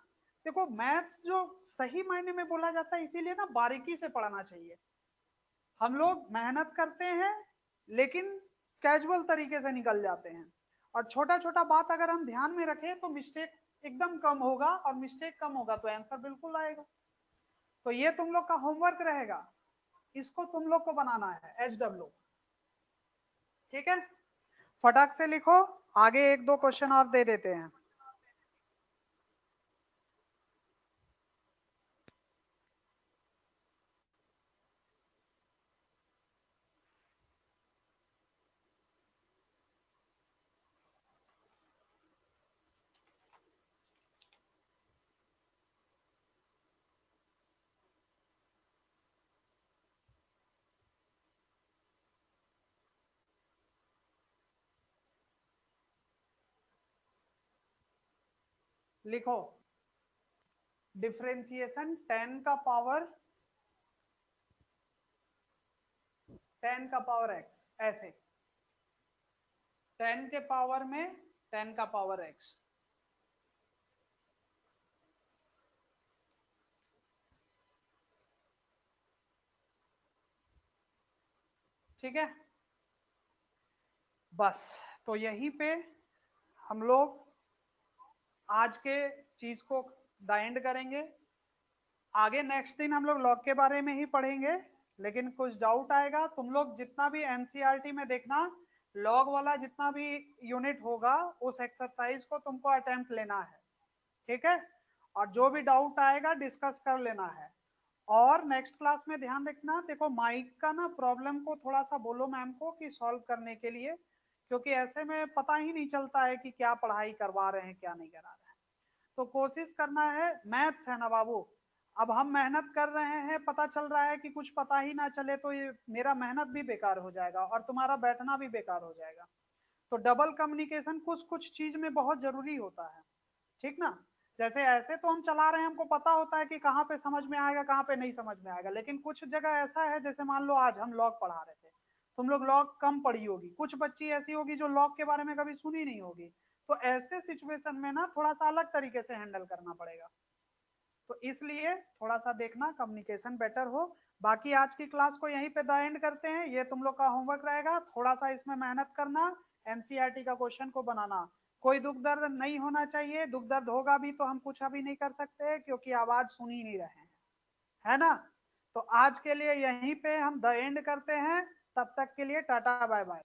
देखो मैथ्स जो सही मायने में बोला जाता है इसीलिए ना बारीकी से पढ़ना चाहिए। हम लोग मेहनत करते हैं लेकिन कैजुअल तरीके से निकल जाते हैं, और छोटा छोटा बात अगर हम ध्यान में रखें तो मिस्टेक एकदम कम होगा, और मिस्टेक कम होगा तो आंसर बिल्कुल आएगा। तो ये तुम लोग का होमवर्क रहेगा, इसको तुम लोग को बनाना है HW। ठीक है, फटाक से लिखो, आगे एक दो क्वेश्चन और दे देते हैं। लिखो, डिफरेंशिएशन 10 का पावर x, ऐसे 10 के पावर में 10 का पावर x। ठीक है, बस तो यहीं पे हम लोग आज के चीज को द एंड करेंगे। आगे नेक्स्ट दिन हम लोग लॉग के बारे में ही पढ़ेंगे, लेकिन कुछ डाउट आएगा तुम लोग जितना भी एनसीईआरटी में देखना, लॉग वाला जितना भी यूनिट होगा उस एक्सरसाइज को तुमको अटेम्प्ट लेना है। ठीक है, और जो भी डाउट आएगा डिस्कस कर लेना है। और नेक्स्ट क्लास में ध्यान रखना, देखो माइक का ना प्रॉब्लम को थोड़ा सा बोलो मैम को कि सॉल्व करने के लिए, क्योंकि ऐसे में पता ही नहीं चलता है कि क्या पढ़ाई करवा रहे हैं क्या नहीं करा रहे हैं। तो कोशिश करना है, मैथ्स है ना बाबू, अब हम मेहनत कर रहे हैं, पता चल रहा है कि कुछ पता ही ना चले तो ये मेरा मेहनत भी बेकार हो जाएगा और तुम्हारा बैठना भी बेकार हो जाएगा। तो डबल कम्युनिकेशन कुछ कुछ चीज में बहुत जरूरी होता है। ठीक ना, जैसे ऐसे तो हम चला रहे हैं, हमको पता होता है कि कहाँ पे समझ में आएगा कहाँ पे नहीं समझ में आएगा, लेकिन कुछ जगह ऐसा है, जैसे मान लो आज हम लॉग पढ़ा रहे थे, तुम लोग लॉग कम पढ़ी होगी, कुछ बच्ची ऐसी होगी जो लॉग के बारे में कभी सुनी नहीं होगी। तो ऐसे सिचुएशन में ना थोड़ा सा अलग तरीके से हैंडल करना पड़ेगा, तो इसलिए थोड़ा सा देखना कम्युनिकेशन बेटर हो। बाकी आज की क्लास को यहीं पे द एंड करते हैं, ये तुम लोग का होमवर्क रहेगा, थोड़ा सा इसमें मेहनत करना, एनसीईआरटी का क्वेश्चन को बनाना। कोई दुख दर्द नहीं होना चाहिए, दुख दर्द होगा भी तो हम कुछ अभी नहीं कर सकते क्योंकि आवाज सुन ही नहीं रहे हैं, है ना। तो आज के लिए यहीं पे हम द एंड करते हैं, तब तक के लिए टाटा बाय बाय।